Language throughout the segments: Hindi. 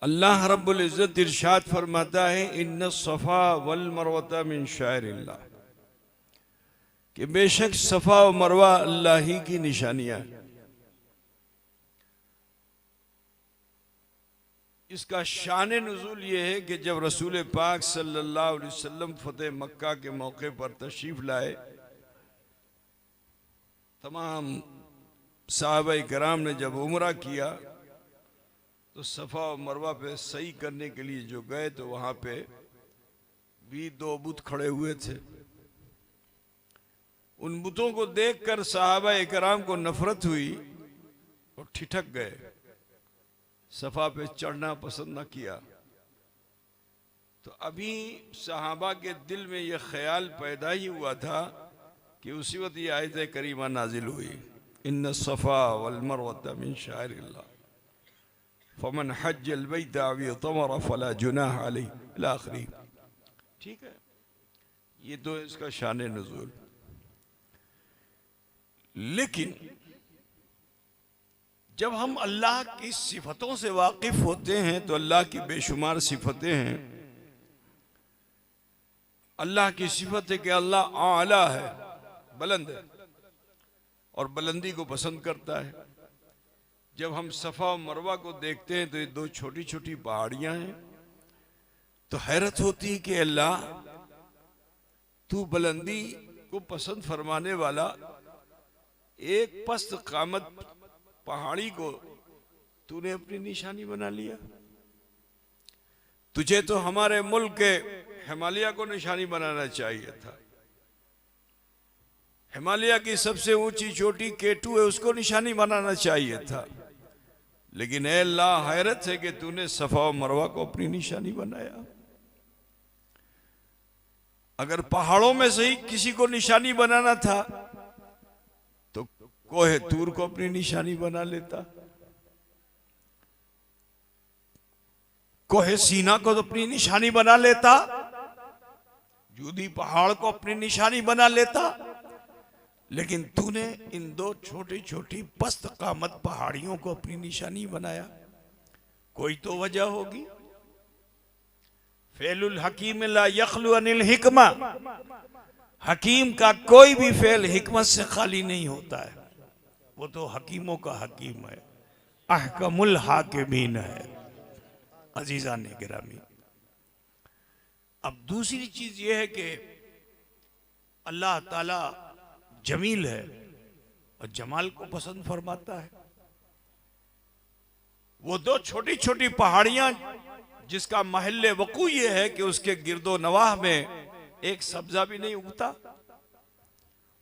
अल्लाह रब्बुल इज़्ज़त इरशाद फरमाता है, इन्न सफ़ा वल मरवता मिन शायरिल्लाह, कि बेशक सफ़ा व मरवा अल्लाह ही की निशानियाँ हैं। इसका शान नुज़ूल ये है कि जब रसूल पाक सल्लल्लाहु अलैहि वसल्लम फ़तेह मक्का के मौके पर तशरीफ़ लाए, तमाम सहाबाए किराम ने जब उम्रा किया तो सफ़ा और मरवा पे सही करने के लिए जो गए तो वहाँ पे भी दो बुत खड़े हुए थे। उन बुतों को देखकर सहाबाए किराम को नफरत हुई और ठिठक गए, सफ़ा पे चढ़ना पसंद न किया। तो अभी सहाबा के दिल में यह ख्याल पैदा ही हुआ था कि उसी वक्त ये आयत करीमा नाजिल हुई, इन्न सफ़ा वल मरवता मिन शायरिल्लाह फमन हज्जल बैत अव इतमर फला जुनाह अलैहि इला आखिरी। ठीक है, ये तो इसका शान नुज़ूल। लेकिन जब हम अल्लाह की सिफतों से वाकिफ होते हैं तो अल्लाह की बेशुमार सिफतें हैं। अल्लाह की सिफत है कि अल्लाह आला है, बुलंद है और बुलंदी को पसंद करता है। जब हम सफ़ा और मरवा को देखते हैं तो ये दो छोटी छोटी पहाड़ियां हैं, तो हैरत होती है कि अल्लाह तू बुलंदी को पसंद फरमाने वाला एक पस्त कामत पहाड़ी को तूने अपनी निशानी बना लिया। तुझे तो हमारे मुल्क के हिमालय को निशानी बनाना चाहिए था। हिमालय की सबसे ऊंची चोटी केटू है, उसको निशानी बनाना चाहिए था। लेकिन ऐ अल्लाह, हैरत है कि तूने सफ़ा और मरवा को अपनी निशानी बनाया। अगर पहाड़ों में से ही किसी को निशानी बनाना था तो कोहे तूर को अपनी निशानी बना लेता, कोहे सीना को तो अपनी निशानी बना लेता, जूदी पहाड़ को अपनी निशानी बना लेता। लेकिन तूने इन दो छोटी छोटी पस्त कामत पहाड़ियों को अपनी निशानी बनाया। कोई तो वजह होगी। फेलुल हकीम ला यखलु अनिल हिकमा, हकीम का कोई भी फेल हिकमत से खाली नहीं होता है। वो तो हकीमों का हकीम है, अहकमुल हाकिमीन है। अजीजा ने गिरामी, अब दूसरी चीज यह है कि अल्लाह ताला जमील है और जमाल को पसंद फरमाता है। वो दो छोटी छोटी पहाड़ियां जिसका महल्ले वकू ये है कि उसके गिरदो नवाह में एक सब्जा भी नहीं उगता,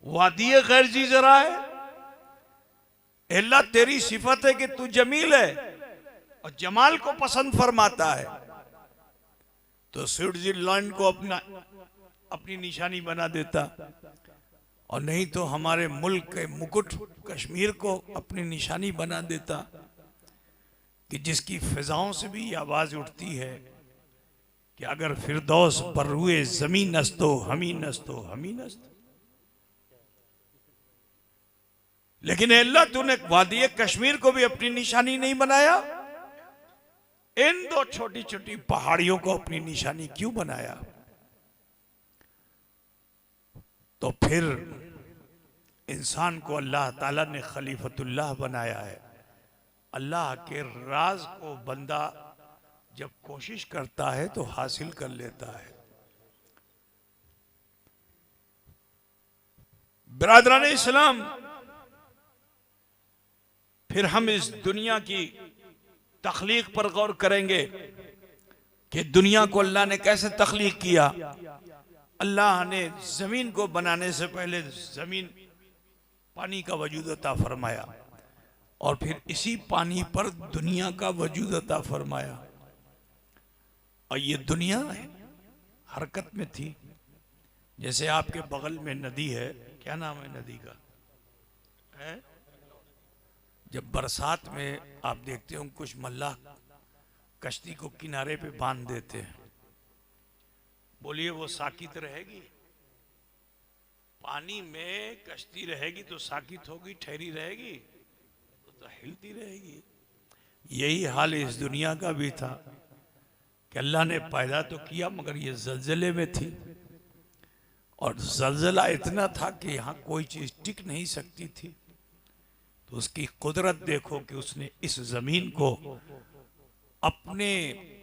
वादी गैर जी जरा है। अल्लाह तेरी सिफत है कि तू जमील है और जमाल को पसंद फरमाता है, तो स्विट्जरलैंड को अपनी निशानी बना देता, और नहीं तो हमारे मुल्क के मुकुट कश्मीर को अपनी निशानी बना देता कि जिसकी फिजाओं से भी आवाज उठती है कि अगर फिरदौस बर्रुए जमीन नस्तो हमी नस्तो हमी नस्त। लेकिन अल्लाह तूने वादी कश्मीर को भी अपनी निशानी नहीं बनाया, इन दो छोटी छोटी पहाड़ियों को अपनी निशानी क्यों बनाया? तो फिर इंसान को अल्लाह ताला ने खलीफतुल्लाह बनाया है। अल्लाह के राज को बंदा जब कोशिश करता है तो हासिल कर लेता है। बिरादरान इस्लाम, फिर हम इस दुनिया की तख्लीक पर गौर करेंगे कि दुनिया को अल्लाह ने कैसे तख्लीक किया। अल्लाह ने जमीन को बनाने से पहले जमीन पानी का वजूद अता फरमाया और फिर इसी पानी पर दुनिया का वजूद अता फरमाया। और ये दुनिया हरकत में थी। जैसे आपके बगल में नदी है, क्या नाम है नदी का? है? जब बरसात में आप देखते हो कुछ मल्लाह कश्ती को किनारे पे बांध देते हैं, बोलिए वो साकित रहेगी? पानी में कश्ती रहेगी तो साकित होगी, ठहरी रहेगी? तो हिलती रहेगी। यही हाल इस दुनिया का भी था कि अल्लाह ने पैदा तो किया मगर ये जलजले में थी, और जलजला इतना था कि यहाँ कोई चीज टिक नहीं सकती थी। तो उसकी कुदरत देखो कि उसने इस जमीन को अपने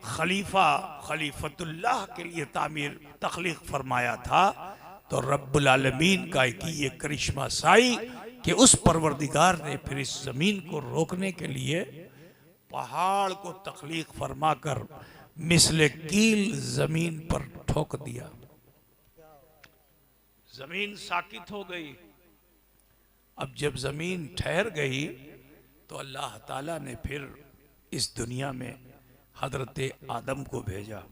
खलीफतुल्लाह के लिए तामीर तख्लीक फरमाया था। तो रब्बुल आलमीन का ये करिश्मा साई कि उस परवरदिगार ने फिर इस जमीन को रोकने के लिए पहाड़ को तख्लीक फरमा कर मिसले कील जमीन पर ठोक दिया। जमीन साकित हो गई। अब जब जमीन ठहर गई तो अल्लाह ताला ने फिर इस दुनिया में हजरत आदम को भेजा।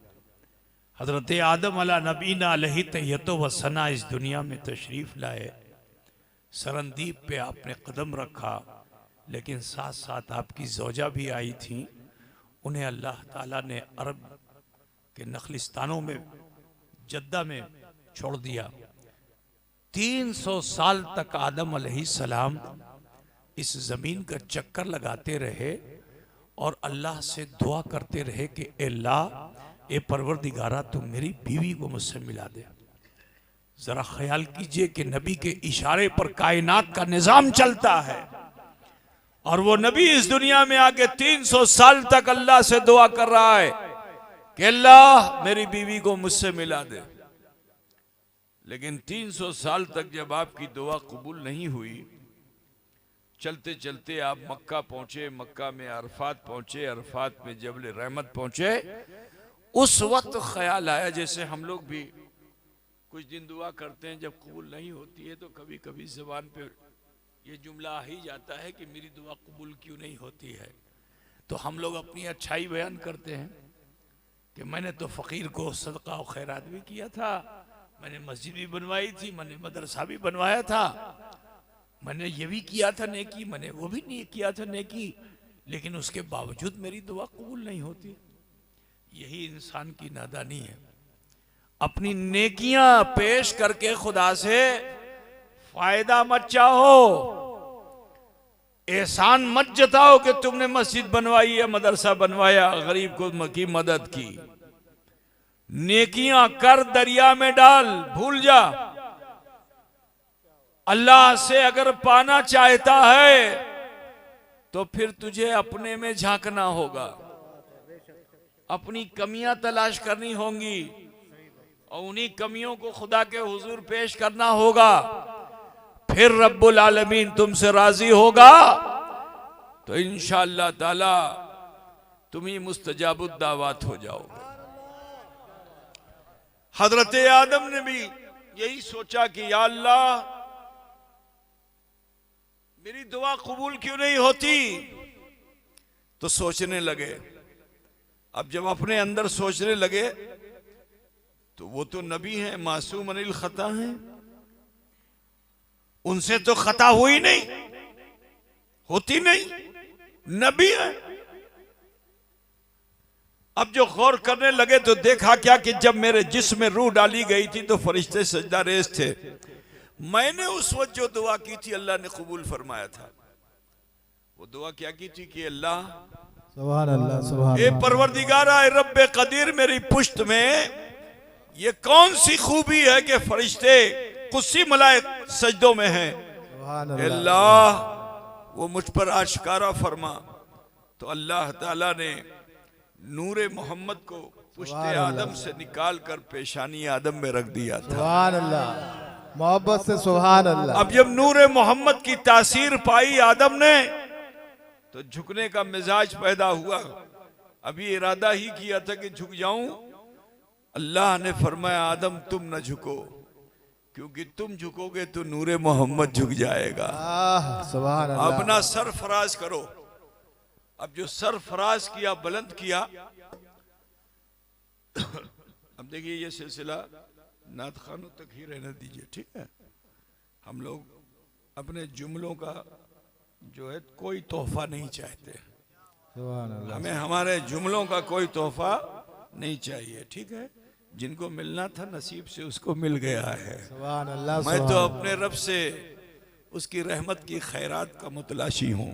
हजरत आदम अला नबीना अलैहि तहियतो व सना इस दुनिया में तशरीफ लाए। सरंदीप पे आपने कदम रखा, लेकिन साथ साथ आपकी ज़ौजा भी आई थी। उन्हें अल्लाह ताला ने अरब के नखलिस्तानों में जद्दा में छोड़ दिया। 300 साल तक आदम अलैहिस्सलाम इस जमीन का चक्कर लगाते रहे और अल्लाह से दुआ करते रहे कि अल्लाह ए परवरदिगारा तुम मेरी बीवी को मुझसे मिला दे। जरा ख्याल कीजिए कि नबी के इशारे पर कायनात का निजाम चलता है और वो नबी इस दुनिया में आके 300 साल तक अल्लाह से दुआ कर रहा है कि अल्लाह मेरी बीवी को मुझसे मिला दे। लेकिन 300 साल तक जब आपकी दुआ कबूल नहीं हुई, चलते चलते आप मक्का पहुंचे, मक्का में अरफात पहुंचे, अरफात में जबल रहमत पहुंचे। उस वक्त ख्याल आया, जैसे हम लोग भी कुछ दिन दुआ करते हैं, जब कबूल नहीं होती है तो कभी कभी ज़बान पे ये जुमला आ ही जाता है कि मेरी दुआ कबूल क्यों नहीं होती है। तो हम लोग अपनी अच्छाई बयान करते हैं कि मैंने तो फ़कीर को सदका और खैरात भी किया था, मैंने मस्जिद भी बनवाई थी, मैंने मदरसा भी बनवाया था, मैंने ये भी किया था नेकी, मैंने वो भी नहीं किया था नेकी, लेकिन उसके बावजूद मेरी दुआ कबूल नहीं होती। यही इंसान की नादानी है। अपनी नेकियां पेश करके खुदा से फायदा मत चाहो, एहसान मत जताओ कि तुमने मस्जिद बनवाई है, मदरसा बनवाया, गरीब को की मदद की। नेकियां कर दरिया में डाल, भूल जा। अल्लाह से अगर पाना चाहता है तो फिर तुझे अपने में झांकना होगा, अपनी कमियां तलाश करनी होंगी और उन्हीं कमियों को खुदा के हुजूर पेश करना होगा। फिर रब्बुल आलमीन तुमसे राजी होगा तो इंशाअल्लाह ताला तुम ही मुस्तजाबुद दावत हो जाओगे। हजरत आदम ने भी यही सोचा कि या अल्लाह मेरी दुआ कबूल क्यों नहीं होती। तो सोचने लगे। अब जब अपने अंदर सोचने लगे तो वो तो नबी हैं, मासूम अनिल खता हैं, उनसे तो खता हुई नहीं, होती नहीं, नबी है। अब जो गौर करने लगे तो देखा क्या कि जब मेरे जिस्म में रूह डाली गई थी तो फरिश्ते सजदा रेज़ थे। मैंने उस वक्त जो दुआ की थी अल्लाह ने कबूल फरमाया था। वो दुआ क्या की थी कि अल्लाह सुभान अल्लाह, सुभान ए परवरदिगारा ए रब्बे कदीर, मेरी पुश्त में ये कौन सी खूबी है कि फरिश्ते कुर्सी मलाइक सजदों में हैं। अल्लाह वो मुझ पर आश्कारा फरमा। तो अल्लाह ताला ने नूरे मोहम्मद को पुश्ते आदम से निकाल कर पेशानी आदम में रख दिया था। सुभान अल्लाह, मोहब्बत से सुभान अल्लाह। अब जब नूरे मोहम्मद की तासीर पाई आदम ने तो झुकने का मिजाज पैदा हुआ। अभी इरादा ही किया था कि झुक जाऊं, अल्लाह ने फरमाया आदम तुम न झुको, क्योंकि तुम झुकोगे तो नूरे मोहम्मद झुक जाएगा। सुभान अल्लाह। अपना सर फराज करो। अब जो सर फराज किया, बुलंद किया। अब देखिए ये सिलसिला नात खानों तक ही रहने दीजिए, ठीक है। हम लोग अपने जुमलों का जो है कोई तोहफा नहीं चाहते। हमें हमारे जुमलों का कोई तोहफा नहीं चाहिए, ठीक है। जिनको मिलना था नसीब से उसको मिल गया है। सुभान अल्लाह। मैं तो अपने रब से उसकी रहमत की खैरात का मुतलाशी हूँ।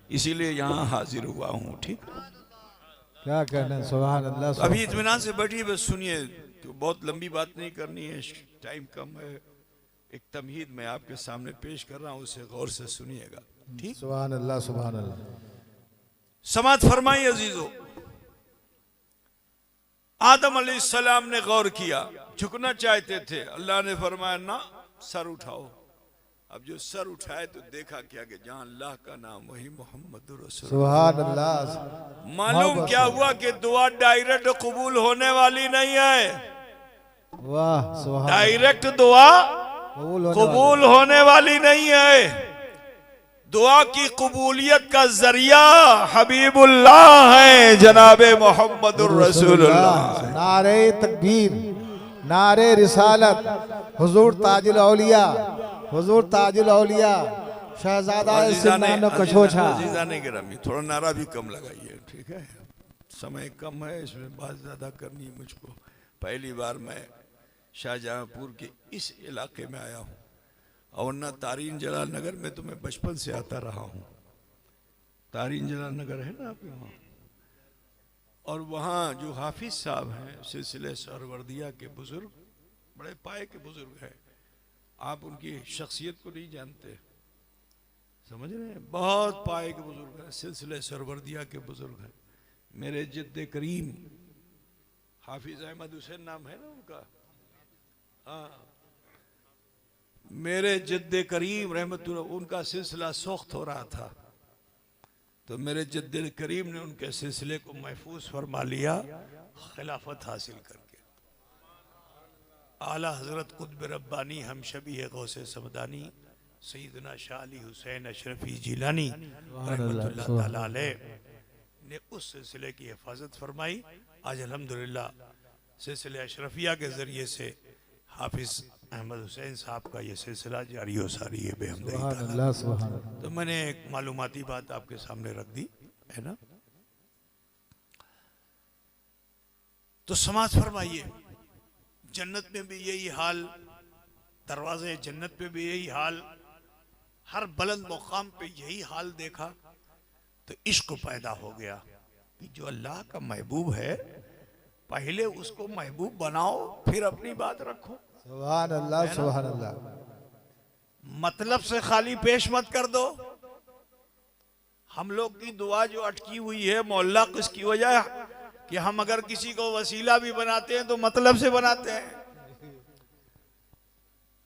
इसीलिए यहाँ हाजिर हुआ हूँ। ठीक, क्या कहने, सुभान अल्लाह। तो अभी इत्मीनान से बैठिए, बस सुनिए, तो बहुत लंबी बात नहीं करनी है, टाइम कम है। एक तमहीद मैं आपके सामने पेश कर रहा हूँ, उसे गौर से सुनिएगा। ठीक, सुभान अल्लाह, सुभान अल्लाह। समात फरमाइए अजीजों। आदम अलैहिस्सलाम ने गौर किया, झुकना चाहते थे, अल्लाह ने फरमाया ना, सर उठाओ। अब जो सर उठाए तो देखा क्या कि जहाँ अल्लाह का नाम वही मोहम्मद रसूल। सुभान अल्लाह। मालूम क्या हुआ कि दुआ डायरेक्ट कबूल होने वाली नहीं है। वाह, सुभान। डायरेक्ट दुआ कबूल होने वाली नहीं है। दुआ की कबूलियत का जरिया हबीबुल्लाह है, जनाबे मोहम्मदुर रसूलुल्लाह। नारे तकबीर, नारे रिसालत, हुजूर ताजुल औलिया, हुजूर ताजुल औलिया, शहजादा सिमनान कछोछा। अजीज़ाने गिरामी, थोड़ा नारा भी कम लगाइए, ठीक है? समय कम है, इसमें बात ज़्यादा करनी मुझको। पहली बार मैं शाहजहांपुर के इस इलाके में आया हूँ, और ना तारीन जलाल नगर में तो मैं बचपन से आता रहा हूँ। तारीन जलाल नगर है ना आपके वहाँ, और वहाँ जो हाफिज साहब हैं सिलसिले सरवर्दिया के बुजुर्ग, बड़े पाए के बुजुर्ग हैं। आप उनकी शख्सियत को नहीं जानते, समझ रहे हैं? बहुत पाए के बुजुर्ग हैं, सिलसिले सरवर्दिया के बुजुर्ग हैं। मेरे जिद्द करीम हाफिज अहमद हुसैन नाम है ना उनका, हाँ, मेरे जिद्द करीम रहमतुल्लाह, उनका सिलसिला सोख्त हो रहा था, तो मेरे जिद्द करीम ने उनके सिलसिले को महफूज फरमा लिया खिलाफत हासिल करके। आला हजरत कुतुब रब्बानी हम शबीह गौसे समदानी सैयदना शाह अली हुसैन अशरफी जिलानी रहमतुल्लाह ताला अलैह ने उस सिलसिले की हिफाजत फरमाई। आज अल्हम्दुलिल्लाह सिलसिले अशरफिया के ज़रिए से हाफिज अहमद हुसैन साहब का ये सिलसिला जारी हो सारी है बेहमद। तो मैंने एक मालूमाती बात आपके सामने रख दी है ना। तो समाज फरमाइए, जन्नत में भी यही हाल, दरवाजे जन्नत पे भी यही हाल, हर बुलंद मुकाम पे यही हाल देखा, तो इश्क पैदा हो गया कि जो अल्लाह का महबूब है पहले उसको महबूब बनाओ, फिर अपनी बात रखो। सुभान अल्लाह, सुभान अल्लाह। मतलब से खाली पेश मत कर दो। हम लोग की दुआ जो अटकी हुई है मोहल्ला, किसकी वजह कि हम अगर किसी को वसीला भी बनाते हैं तो मतलब से बनाते हैं।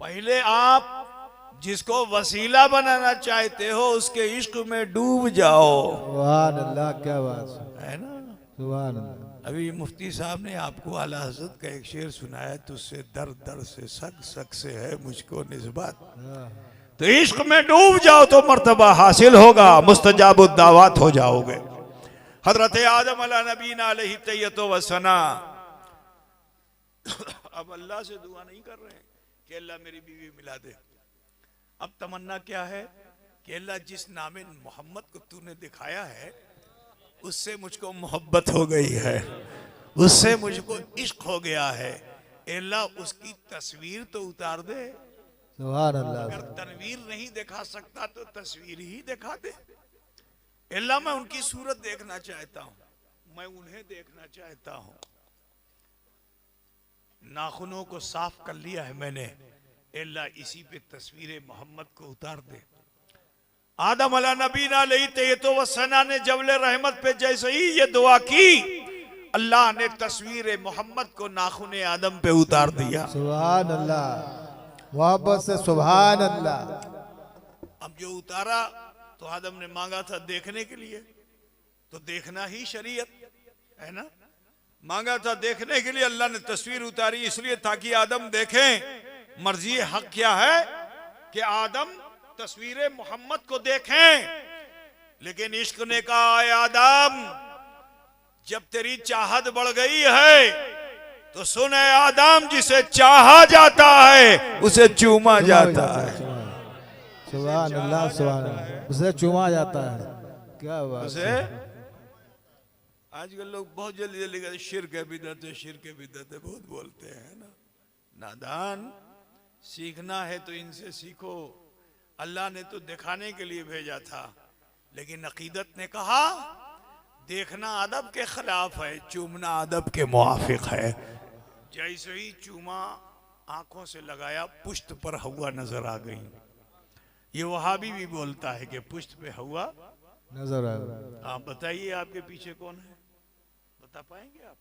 पहले आप जिसको वसीला बनाना चाहते हो उसके इश्क में डूब जाओ। सुभान अल्लाह, क्या बात है ना। सुभान अल्लाह। अभी मुफ्ती साहब ने आपको आला हज़रत का एक शेर सुनाया, तुझसे दर दर से सग सग से है मुझको निस्बत। तो इश्क में डूब जाओ तो मर्तबा हासिल होगा, मुस्तजाबुद दावत हो जाओगे। हजरत आदम अला नबीना अलैहि तैयतो व सना अब अल्लाह से दुआ नहीं कर रहे हैं कि अल्लाह मेरी बीवी मिला दे। अब तमन्ना क्या है कि अल्लाह जिस नामे मोहम्मद को तूने दिखाया है उससे मुझको मोहब्बत हो गई है, उससे मुझको इश्क हो गया है। अल्लाह उसकी तस्वीर तो उतार दे। सुभान अल्लाह। अगर तस्वीर नहीं दिखा सकता तो तस्वीर ही दिखा दे। अल्लाह मैं उनकी सूरत देखना चाहता हूँ, मैं उन्हें देखना चाहता हूँ। नाखूनों को साफ कर लिया है मैंने, अल्लाह इसी पे तस्वीर मोहम्मद को उतार दे। आदम अला नबीना अलैहि तो वसना ने जबले रहमत पे जैसे ही ये दुआ की, अल्लाह ने तस्वीर मोहम्मद को नाखूने आदम पे उतार दिया। सुभान अल्लाह, मोहब्बत से सुभान अल्लाह। अब जो उतारा तो आदम ने मांगा था देखने के लिए, तो देखना ही शरीयत है ना। मांगा था देखने के लिए, अल्लाह ने तस्वीर उतारी इसलिए ताकि आदम देखें। मर्जी हक क्या है कि आदम तस्वीर मोहम्मद को देखें, लेकिन इश्क ने कहा आदम जब तेरी चाहत बढ़ गई है तो सुन आदम, जिसे चाहा जाता है उसे चूमा जाता है। सुभान अल्लाह, सुभान अल्लाह। उसे चूमा जाता है, क्या बात उसे। आजकल लोग बहुत जल्दी जल्दी कहते शिर्क है, बिदअत है, शिर्क है, बिदअत है, बहुत बोलते हैं ना। नादान, सीखना है तो इनसे सीखो। अल्लाह ने तो दिखाने के लिए भेजा था लेकिन अकीदत ने कहा देखना अदब के खिलाफ है, चूमना अदब के मुआफिक है। जैसे ही चूमा, आंखों से लगाया, पुश्त पर हवा नजर आ गई। ये वहाबी भी बोलता है कि पुश्त पे हवा नजर आ। आप बताइए आपके पीछे कौन है, बता पाएंगे आप?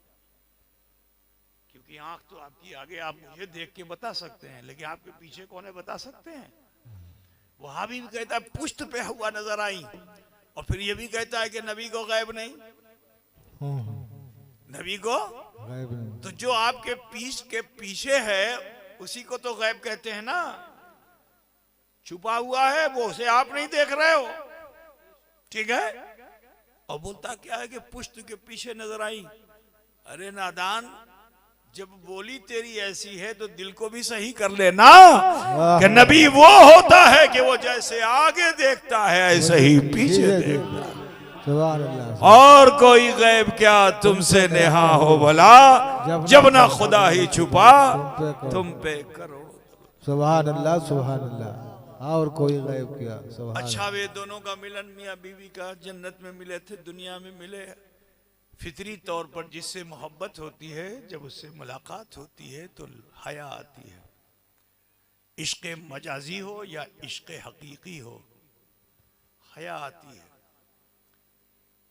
क्योंकि आंख तो आपकी आगे, आप मुझे देख के बता सकते हैं, लेकिन आपके पीछे कौन है बता सकते हैं? वहाबी भी कहता है पुश्त पे हवा नजर आई, और फिर ये भी कहता है कि नबी को गैब नहीं, नबी को गायब नहीं। तो जो आपके पीछ के पीछे है उसी को तो गैब कहते हैं ना। छुपा हुआ है वो, उसे आप नहीं देख रहे हो, ठीक है। और बोलता क्या है कि पुश्त के पीछे नजर आई। अरे नादान, जब बोली तेरी ऐसी है तो दिल को भी सही कर लेना कि नबी वो होता है कि वो जैसे आगे देखता है ऐसे ही पीछे देखता है। सुभान अल्लाह। और कोई गैब क्या तुमसे नेहा हो भला, जब ना खुदा ही छुपा तुम पे करो। सुभान अल्लाह, सुभान अल्लाह। और कोई गायब किया? सुभान। अच्छा, वे दोनों का मिलन मियाँ बीवी का जन्नत में मिले थे, दुनिया में मिले। फितरी तौर पर जिससे मोहब्बत होती है, जब उससे मुलाकात होती है तो हया आती है। इश्क मजाजी हो या इश्क हकीकी हो, हया आती है।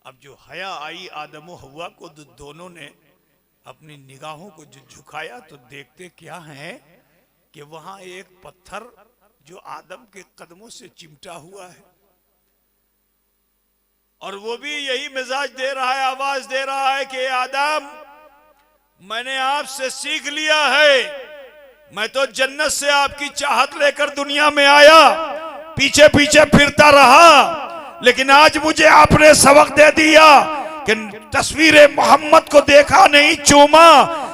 अब जो हया आई आदम और हव्वा को, दोनों ने अपनी निगाहों को जो झुकाया तो देखते क्या है कि वहां एक पत्थर जो आदम के कदमों से चिमटा हुआ है, और वो भी यही मिजाज दे रहा है, आवाज दे रहा है कि आदम, मैंने आपसे सीख लिया है, मैं तो जन्नत से आपकी चाहत लेकर दुनिया में आया, पीछे पीछे फिरता रहा, लेकिन आज मुझे आपने सबक दे दिया कि तस्वीर मोहम्मद को देखा नहीं, चूमा,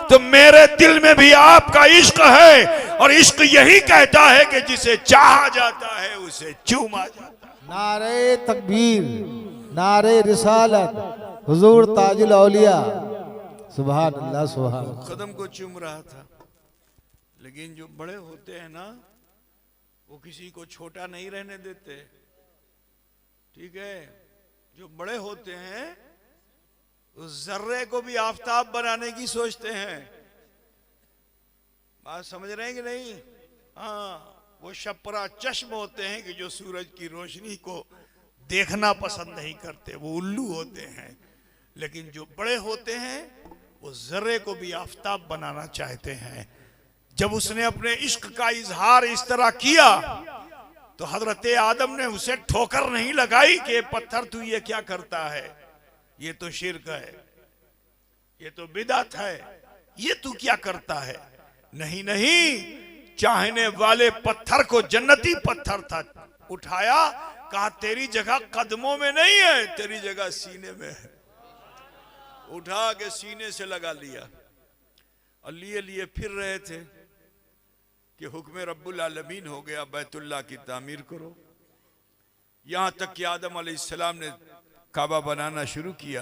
तो मेरे दिल में भी आपका इश्क है, और इश्क यही कहता है कि जिसे चाहा जाता है उसे चूमा जाता है। नारे तकबीर, नारे रिसालत, हुजूर ताजुल औलिया। सुभान अल्लाह, सुभान। कदम को चूम रहा था, लेकिन जो बड़े होते हैं ना वो किसी को छोटा नहीं रहने देते, ठीक है। जो बड़े होते हैं उस जर्रे को भी आफताब बनाने की सोचते हैं। बात समझ रहे हैं कि नहीं? हाँ, वो शपरा चश्म होते हैं कि जो सूरज की रोशनी को देखना पसंद नहीं करते, वो उल्लू होते हैं। लेकिन जो बड़े होते हैं वो जर्रे को भी आफताब बनाना चाहते हैं। जब उसने अपने इश्क का इजहार इस तरह किया तो हजरत आदम ने उसे ठोकर नहीं लगाई कि पत्थर तू ये क्या करता है, ये तो शिर्क है, ये तो बिदअत है, ये तू क्या करता है। नहीं नहीं, चाहने वाले पत्थर को, जन्नती पत्थर था, उठाया, कहा तेरी जगह कदमों में नहीं है, तेरी जगह सीने में है। उठा के सीने से लगा लिया, और लिए लिए फिर रहे थे कि हुक्म रब्बुल आलमीन हो गया, बैतुल्लाह की तामीर करो। यहां तक कि आदम अलैहिस्सलाम ने काबा बनाना शुरू किया।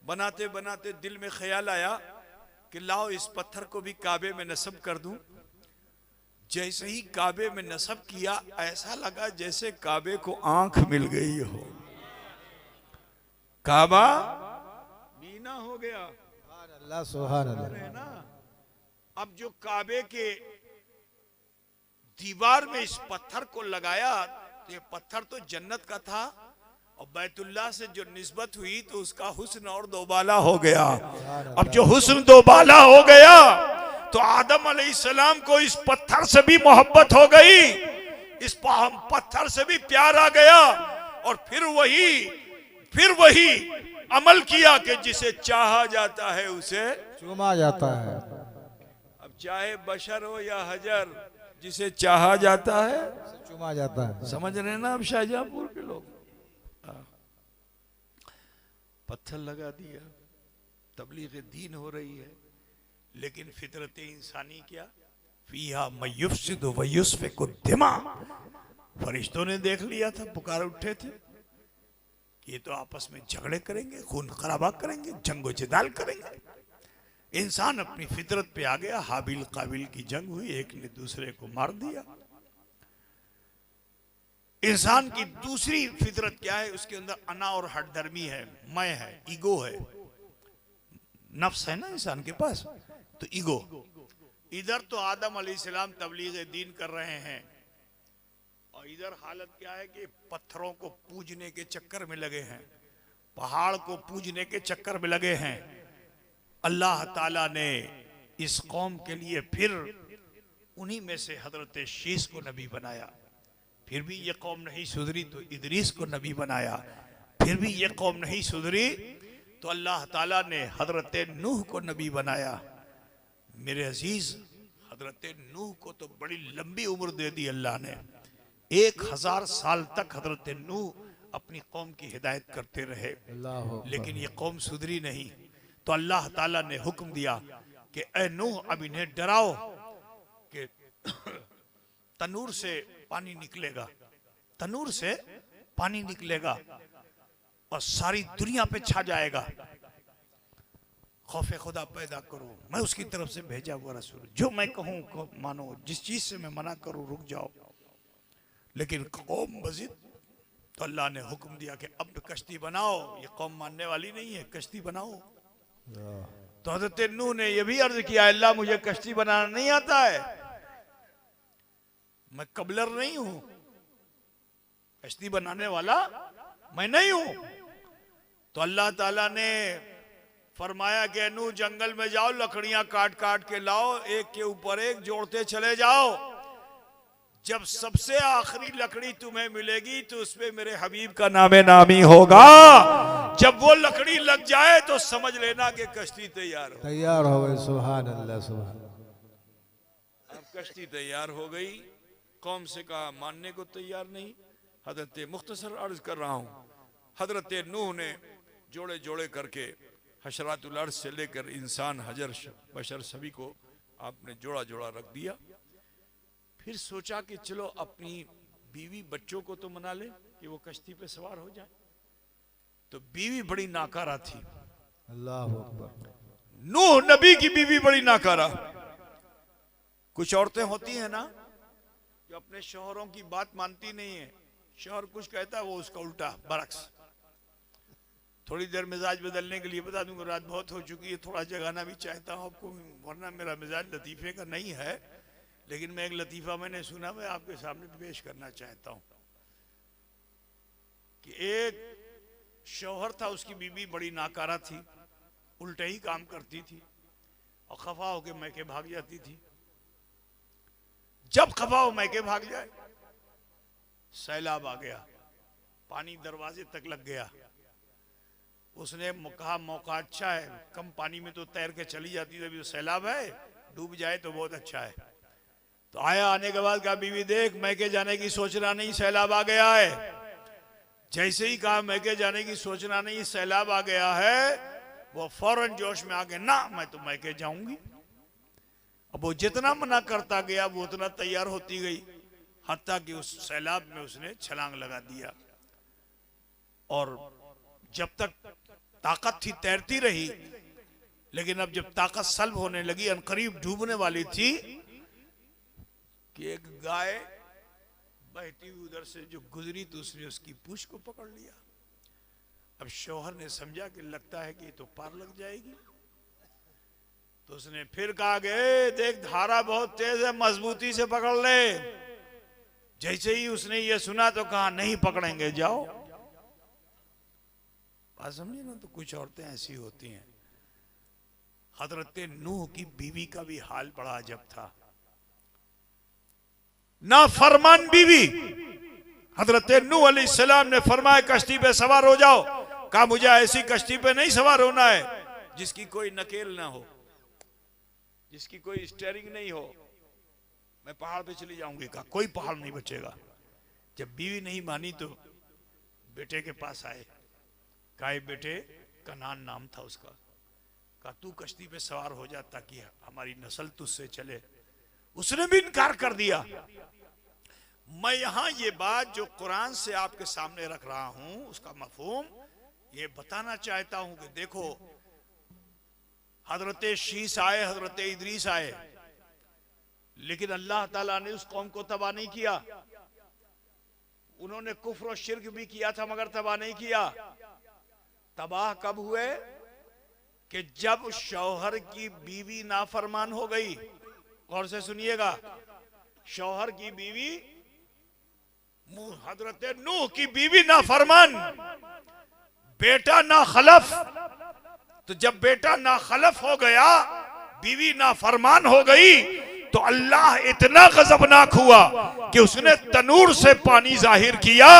बनाते बनाते दिल में ख्याल आया कि लाओ इस पत्थर को भी काबे में नस्ब कर दूं। जैसे ही काबे में नस्ब किया, ऐसा लगा जैसे काबे को आंख मिल गई हो, काबा बीना हो गया। अल्लाह, सुभान अल्लाह। है ना। अब जो काबे के दीवार में इस पत्थर को लगाया तो ये पत्थर तो जन्नत का था, और बैतुल्लाह से जो निस्बत हुई तो उसका हुस्न और दोबाला हो गया। अब जो हुस्न दोबाला हो गया तो आदम अलैहिस्सलाम को इस पत्थर से भी मोहब्बत हो गई, इस पत्थर से भी प्यार आ गया, और फिर वही अमल किया कि जिसे चाहा जाता है उसे चूमा जाता है। अब चाहे बशर हो या हजर, जिसे चाहा जाता है चूमा जाता है। समझ रहे हैं ना अब शाहजहांपुर के लोग। पत्थर लगा दिया, तबलीग दीन हो रही है, लेकिन फितरत इंसानी क्या, फीहा मयुफ्सिदु व युस्फिकु दिमा। फरिश्तों ने देख लिया था, पुकार उठे थे कि ये तो आपस में झगड़े करेंगे, खून खराबा करेंगे, जंगो जिदाल करेंगे। इंसान अपनी फितरत पे आ गया, हाबिल काबिल की जंग हुई, एक ने दूसरे को मार दिया। इंसान की दूसरी फितरत क्या है? उसके अंदर अना और हठधर्मी है, मैं है, ईगो है, नफ्स है ना इंसान के पास, तो ईगो। इधर तो आदम अलैहिस्सलाम तबलीग दीन कर रहे हैं और इधर हालत क्या है कि पत्थरों को पूजने के चक्कर में लगे हैं, पहाड़ को पूजने के चक्कर में लगे हैं। अल्लाह ताला ने इस कौम के लिए फिर उन्हीं में से हजरत शीस को नबी बनाया। फिर भी ये कौम नहीं सुधरी तो इदरीस को नबी बनाया। फिर भी ये कौम नहीं सुधरी तो अल्लाह ताला ने हजरत नूह को नबी बनाया। मेरे अजीज, हजरत नूह को तो बड़ी लंबी उम्र दे दी अल्लाह ने। 1000 साल तक हजरत नूह अपनी कौम की हिदायत करते रहे, लेकिन ये कौम सुधरी नहीं। तो अल्लाह ताला ने हुक्म दिया कि ए नूह, अब इन्हें डराओ कि तनूर से पानी निकलेगा, तनूर से पानी निकलेगा और सारी दुनिया पे छा जाएगा। खौफ खुदा पैदा करो, मैं उसकी तरफ से भेजा हुआ रसूल, जो मैं कहूँ को मानो, जिस चीज से मैं मना करूँ रुक जाओ। लेकिन कौम मजिद, तो अल्लाह ने हुक्म दिया कि अब कश्ती बनाओ। ये कौम मानने वाली नहीं है, कश्ती बनाओ। तो हजरत नूह ने यह भी अर्ज किया, अल्लाह मुझे कश्ती बनाना नहीं आता है, मैं कबलर नहीं हूं, कश्ती बनाने वाला मैं नहीं हूं। तो अल्लाह ताला ने फरमाया कि नूह जंगल में जाओ, लकड़ियां काट काट के लाओ, एक के ऊपर एक जोड़ते चले जाओ। जब सबसे आखिरी लकड़ी तुम्हें मिलेगी तो उसमें मेरे हबीब का नामे नामी होगा। जब वो लकड़ी लग जाए तो समझ लेना कि कश्ती तैयार हो गई। सुभान अल्लाह, सुभान। अब कश्ती तैयार हो गई। कौम से कहा मानने को तैयार नहीं। हजरत मुख्तसर अर्ज कर रहा हूं, हजरत नूह ने जोड़े जोड़े करके हशरातुल अर्ज से लेकर इंसान, हजर, बशर सभी को आपने जोड़ा जोड़ा रख दिया। फिर सोचा कि चलो अपनी बीवी बच्चों को तो मना ले कि वो कश्ती पे सवार हो जाए। तो बीवी बड़ी नाकारा थी। अल्लाह अकबर। नूह नबी की बीवी बड़ी नाकारा। कुछ औरतें होती हैं ना जो अपने शौहरों की बात मानती नहीं है, शौहर कुछ कहता है वो उसका उल्टा बरक्स। थोड़ी देर मिजाज बदलने के लिए बता दूंगा, रात बहुत हो चुकी है, थोड़ा जगाना भी चाहता हूँ आपको, वरना मेरा मिजाज लतीफे का नहीं है। लेकिन मैं एक लतीफा मैंने सुना, मैं आपके सामने पेश करना चाहता हूँ कि एक शौहर था, उसकी बीवी बड़ी नाकारा थी, उल्टे ही काम करती थी और खफा होके मैके भाग जाती थी। जब खफा हो मैके भाग जाए, सैलाब आ गया, पानी दरवाजे तक लग गया। उसने कहा मौका अच्छा है, कम पानी में तो तैर के चली जाती है, अभी तो सैलाब है, डूब जाए तो बहुत अच्छा है। तो आया, आने के बाद कहा बीवी देख मैके जाने की सोचना नहीं, सैलाब आ गया है। जैसे ही कहा मैके जाने की सोचना नहीं, सैलाब आ गया है, वो फौरन जोश में आ गए, ना मैं तो मैके जाऊंगी। अब वो जितना मना करता गया वो उतना तैयार होती गई, हत्ता कि उस सैलाब में उसने छलांग लगा दिया। और जब तक ताकत थी तैरती रही, लेकिन अब जब ताकत सल्ब होने लगी, अनकरीब डूबने वाली थी, कि एक गाय बहती हुई उधर से जो गुजरी तो उसने उसकी पूंछ को पकड़ लिया। अब शौहर ने समझा कि लगता है कि ये तो पार लग जाएगी। तो उसने फिर कहा कि देख धारा बहुत तेज है, मजबूती से पकड़ ले। जैसे ही उसने ये सुना तो कहा नहीं पकड़ेंगे, जाओ। बात समझे ना। तो कुछ औरतें ऐसी होती हैं। हजरत नूह की बीवी का भी हाल बड़ा अजब था। ना फरमान बीवी, हजरत नूह अलैहिस्सलाम ने फरमाया कश्ती पे सवार हो जाओ। कहा मुझे ऐसी कश्ती पे नहीं सवार होना है जिसकी कोई नकेल ना हो, जिसकी कोई स्टीयरिंग नहीं हो, मैं पहाड़ पे चली जाऊंगी। कहा कोई पहाड़ नहीं बचेगा। जब बीवी नहीं मानी तो बेटे के पास आए, कहा बेटे, कनान नाम था उसका, कहा तू कश्ती पे सवार हो जा ताकि हमारी नस्ल तुझसे चले। उसने भी इनकार कर दिया। मैं यहां ये बात जो कुरान से आपके सामने रख रहा हूं उसका मफहूम ये बताना चाहता हूं कि देखो, हजरत शीस आए, हजरत इदरीस आए, लेकिन अल्लाह ताला ने उस कौम को तबाह नहीं किया। उन्होंने कुफ्र और शिर्क भी किया था मगर तबाह नहीं किया। तबाह कब हुए कि जब शौहर की बीवी नाफरमान हो गई। गौर से सुनिएगा, शौहर की बीवी, हजरत नूह की बीवी नाफरमान, बेटा नाखलफ। तो जब बेटा नाखलफ हो गया, बीवी नाफरमान हो गई, तो अल्लाह इतना गजबनाक हुआ कि उसने तनूर से पानी जाहिर किया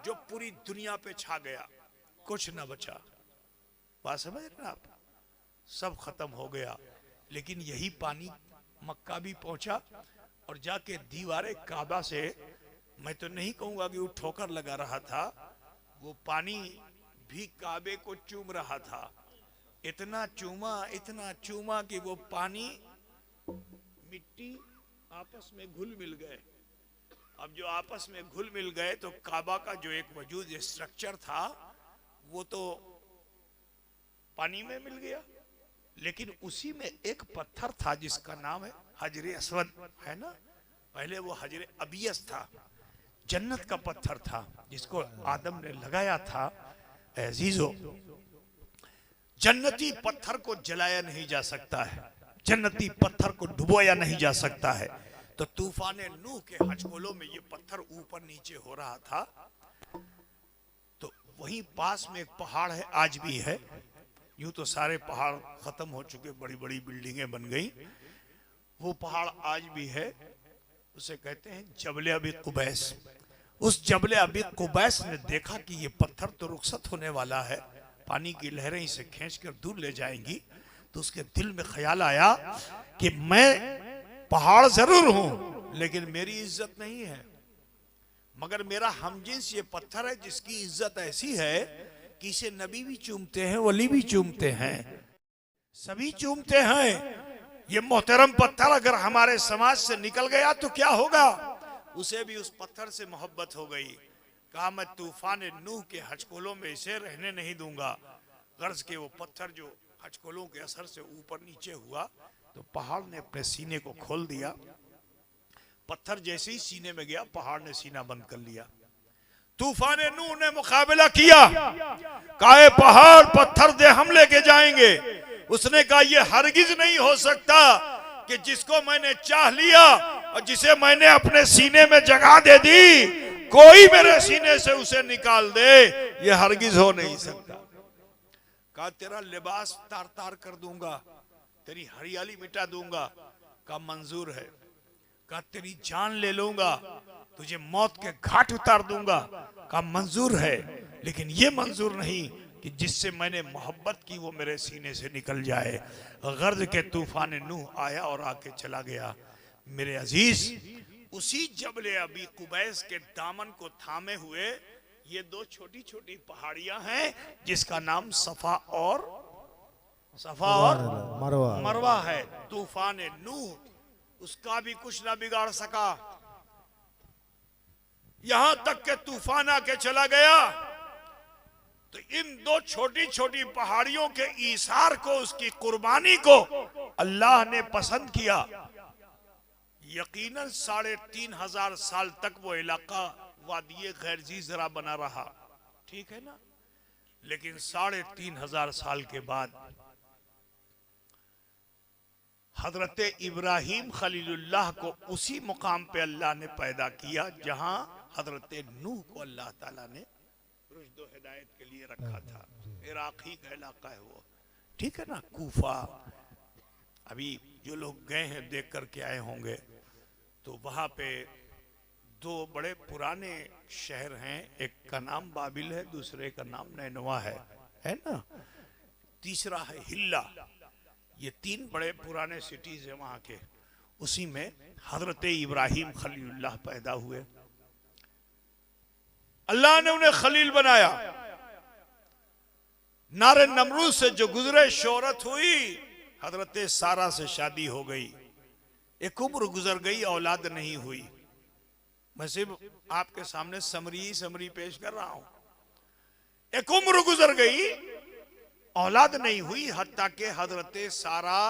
जो पूरी दुनिया पे छा गया, कुछ ना बचा। बात समझ रहे आप, सब खत्म हो गया। लेकिन यही पानी मक्का भी पहुंचा और जाके दीवारे काबा से, मैं तो नहीं कहूंगा कि वो ठोकर लगा रहा था, वो पानी भी काबे को चूम रहा था। इतना चूमा कि वो पानी मिट्टी आपस में घुल मिल गए। अब जो आपस में घुल मिल गए तो काबा का जो एक वजूद स्ट्रक्चर था वो तो पानी में मिल गया। लेकिन उसी में एक पत्थर था जिसका नाम है हजरे अस्वद, है ना। पहले वो हजरे अबियस था, जन्नत का पत्थर था जिसको आदम ने लगाया था। अजीजों, जन्नती पत्थर को जलाया नहीं जा सकता है, जन्नती पत्थर को डुबोया नहीं जा सकता है। तो तूफान नूह के हचकोलों में ये पत्थर ऊपर नीचे हो रहा था। तो वहीं पास में एक पहाड़ है, आज भी है। यूं तो सारे पहाड़ खत्म हो चुके, बड़ी बड़ी बिल्डिंगें बन गई। वो पहाड़ आज भी है, उसे कहते हैं जबले अबी कुबैस। उस जबले अबी कुबैस ने देखा कि ये पत्थर तो रुखसत होने वाला है, पानी की लहरें इसे खींचकर दूर ले जाएंगी। तो उसके दिल में ख्याल आया कि मैं पहाड़ जरूर हूं लेकिन मेरी इज्जत नहीं है, मगर मेरा हमजिन्स ये पत्थर है जिसकी इज्जत ऐसी है कि इसे नबी भी चूमते हैं, वली भी चूमते हैं, सभी चूमते हैं। ये मोहतरम पत्थर अगर हमारे समाज से निकल गया तो क्या होगा। उसे भी उस पत्थर से मोहब्बत हो गई। कहा मैं तूफान नूह के हचकोलों में इसे रहने नहीं दूंगा। गर्ज के वो पत्थर जो हचकोलों के असर से ऊपर नीचे हुआ तो पहाड़ ने अपने सीने को खोल दिया। पत्थर जैसे ही सीने में गया, पहाड़ ने सीना बंद कर लिया। तूफान नूह ने मुकाबला किया, कहा पहाड़ पत्थर दे हम लेके जाएंगे। उसने कहा यह हरगिज नहीं हो सकता कि जिसको मैंने चाह लिया और जिसे मैंने अपने सीने में जगह दे दी, कोई मेरे सीने से उसे निकाल दे, यह हरगिज हो नहीं सकता। कहा तेरा लिबास तार तार कर दूंगा, तेरी हरियाली मिटा दूंगा। कहा मंजूर है। कहा तेरी जान ले लूंगा, तुझे मौत के घाट उतार दूंगा। कहा मंजूर है, लेकिन ये मंजूर नहीं कि जिससे मैंने मोहब्बत की वो मेरे सीने से निकल जाए। गर्ज के तूफान नूह आया और आके चला गया। मेरे अजीज, उसी जबले अबी कुबैस के दामन को थामे हुए ये दो छोटी छोटी पहाड़ियां हैं जिसका नाम सफा और मरवा है। तूफान नूह उसका भी कुछ ना बिगाड़ सका, यहां तक के तूफान आके चला गया। तो इन दो छोटी छोटी पहाड़ियों के ईसार को, उसकी कुर्बानी को अल्लाह ने पसंद किया। यकीनन 3500 साल तक वो इलाका वादिये गैरजी जरा बना रहा, ठीक है ना। लेकिन 3500 साल के बाद हजरत इब्राहिम खलीलुल्लाह को उसी मुकाम पे अल्लाह ने पैदा किया जहां हजरत नूह को अल्लाह ताला ने रुश्द व हिदायत के लिए रखा था। इराक़ी का इलाका है वो, ठीक है ना। कूफा, अभी जो लोग गए हैं देख करके आए होंगे, तो वहां पे दो बड़े पुराने शहर हैं, एक का नाम बाबिल है, दूसरे का नाम नैनवा है ना, तीसरा है हिल्ला। ये 3 बड़े पुराने सिटीज है वहां के। उसी में हजरत इब्राहिम खलीलुल्लाह पैदा हुए। अल्लाह ने उन्हें खलील बनाया। नारे नमरूद से जो गुजरे शोहरत हुई, हजरत सारा से शादी हो गई। एक उम्र गुजर गई, औलाद नहीं हुई। मैं सिर्फ आपके सामने समरी पेश कर रहा हूं। एक उम्र गुजर गई, औलाद नहीं हुई, हत्ता के हजरत सारा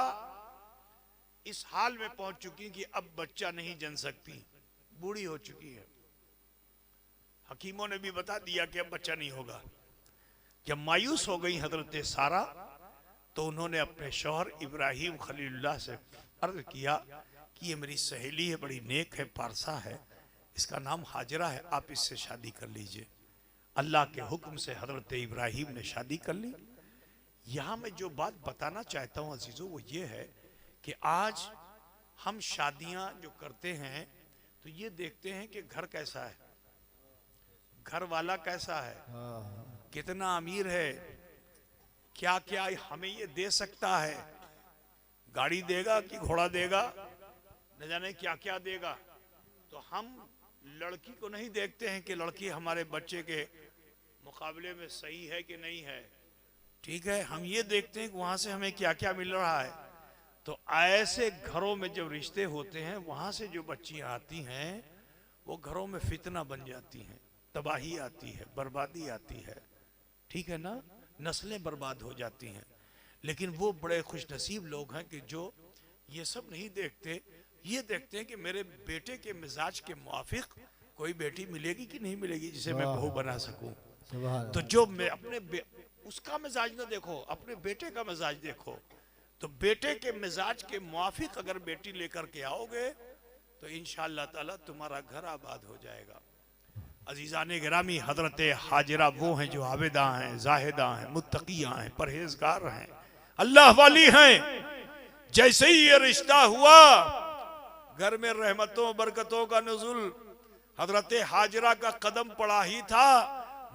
इस हाल में पहुंच चुकी कि अब बच्चा नहीं जन सकती, बूढ़ी हो चुकी है। हकीमों ने भी बता दिया कि अब बच्चा नहीं होगा। जब मायूस हो गई हजरत सारा तो उन्होंने अपने शौहर इब्राहिम खलीलुल्लाह से अर्ज किया कि ये मेरी सहेली है, बड़ी नेक है, पारसा है, इसका नाम हाजरा है, आप इससे शादी कर लीजिए। अल्लाह के हुक्म से हजरत इब्राहिम ने शादी कर ली। यहाँ मैं जो बात बताना चाहता हूँ अजीजों वो ये है कि आज हम शादियां जो करते हैं तो ये देखते हैं कि घर कैसा है, घर वाला कैसा है, कितना अमीर है, क्या क्या हमें ये दे सकता है, गाड़ी देगा कि घोड़ा देगा, न जाने क्या क्या देगा। तो हम लड़की को नहीं देखते हैं कि लड़की हमारे बच्चे के मुकाबले में सही है कि नहीं है, ठीक है, हम ये देखते हैं कि वहां से हमें क्या क्या मिल रहा है। तो ऐसे घरों में जब रिश्ते होते हैं वहां से जो बच्चियां आती हैं वो घरों में फितना बन जाती हैं, तबाही आती है, बर्बादी आती है, ठीक है ना, नस्लें बर्बाद हो जाती हैं। लेकिन वो बड़े खुश नसीब लोग हैं कि जो ये सब नहीं देखते, ये देखते हैं कि मेरे बेटे के मिजाज के मुआफिक कोई बेटी मिलेगी कि नहीं मिलेगी जिसे मैं बहू बना सकूं। तो जो मैं अपने उसका मिजाज ना देखो, अपने बेटे का मिजाज देखो। तो बेटे के मिजाज के मुआफिक अगर बेटी लेकर के आओगे तो इंशाअल्लाह ताला तुम्हारा घर आबाद हो जाएगा। अजीजाने गिरामी, हजरत हाजिरा वो हैं जो आबिदा हैं, जाहिदा हैं, मुत्तकिया हैं, परहेजगार हैं, अल्लाह वाली हैं। जैसे ही ये रिश्ता हुआ घर में रहमतों बरकतों का नुज़ुल, हजरत हाजिरा का कदम पड़ा ही था,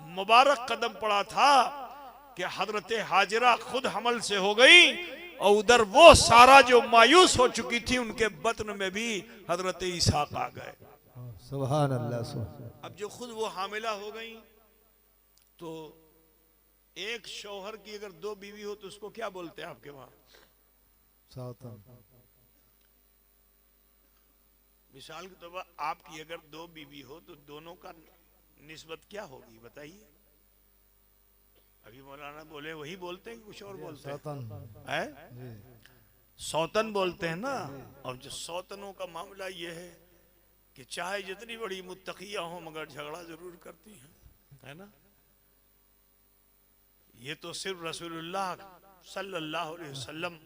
मुबारक कदम पड़ा था कि हजरत हाजिरा खुद हमल से हो गई और उधर वो सारा जो मायूस हो चुकी थी उनके बतन में भी हजरत इसहाक आ गए। सुभान अल्लाह। अब जो खुद वो हामिला हो गई तो एक शौहर की अगर दो बीवी हो तो उसको क्या बोलते हैं आपके वहां? मिसाल के तौर पर आपकी अगर दो बीवी हो तो दोनों का निस्बत क्या होगी बताइए? अभी मौलाना बोले वही बोलते हैं कि कुछ और बोलते हैं? सौतन बोलते हैं ना। और जो सौतनों का मामला ये है कि चाहे जितनी बड़ी मुत्तकिया हो मगर झगड़ा जरूर करती हैं, है ना। ये तो सिर्फ रसूलुल्लाह सल्लल्लाहु अलैहि वसल्लम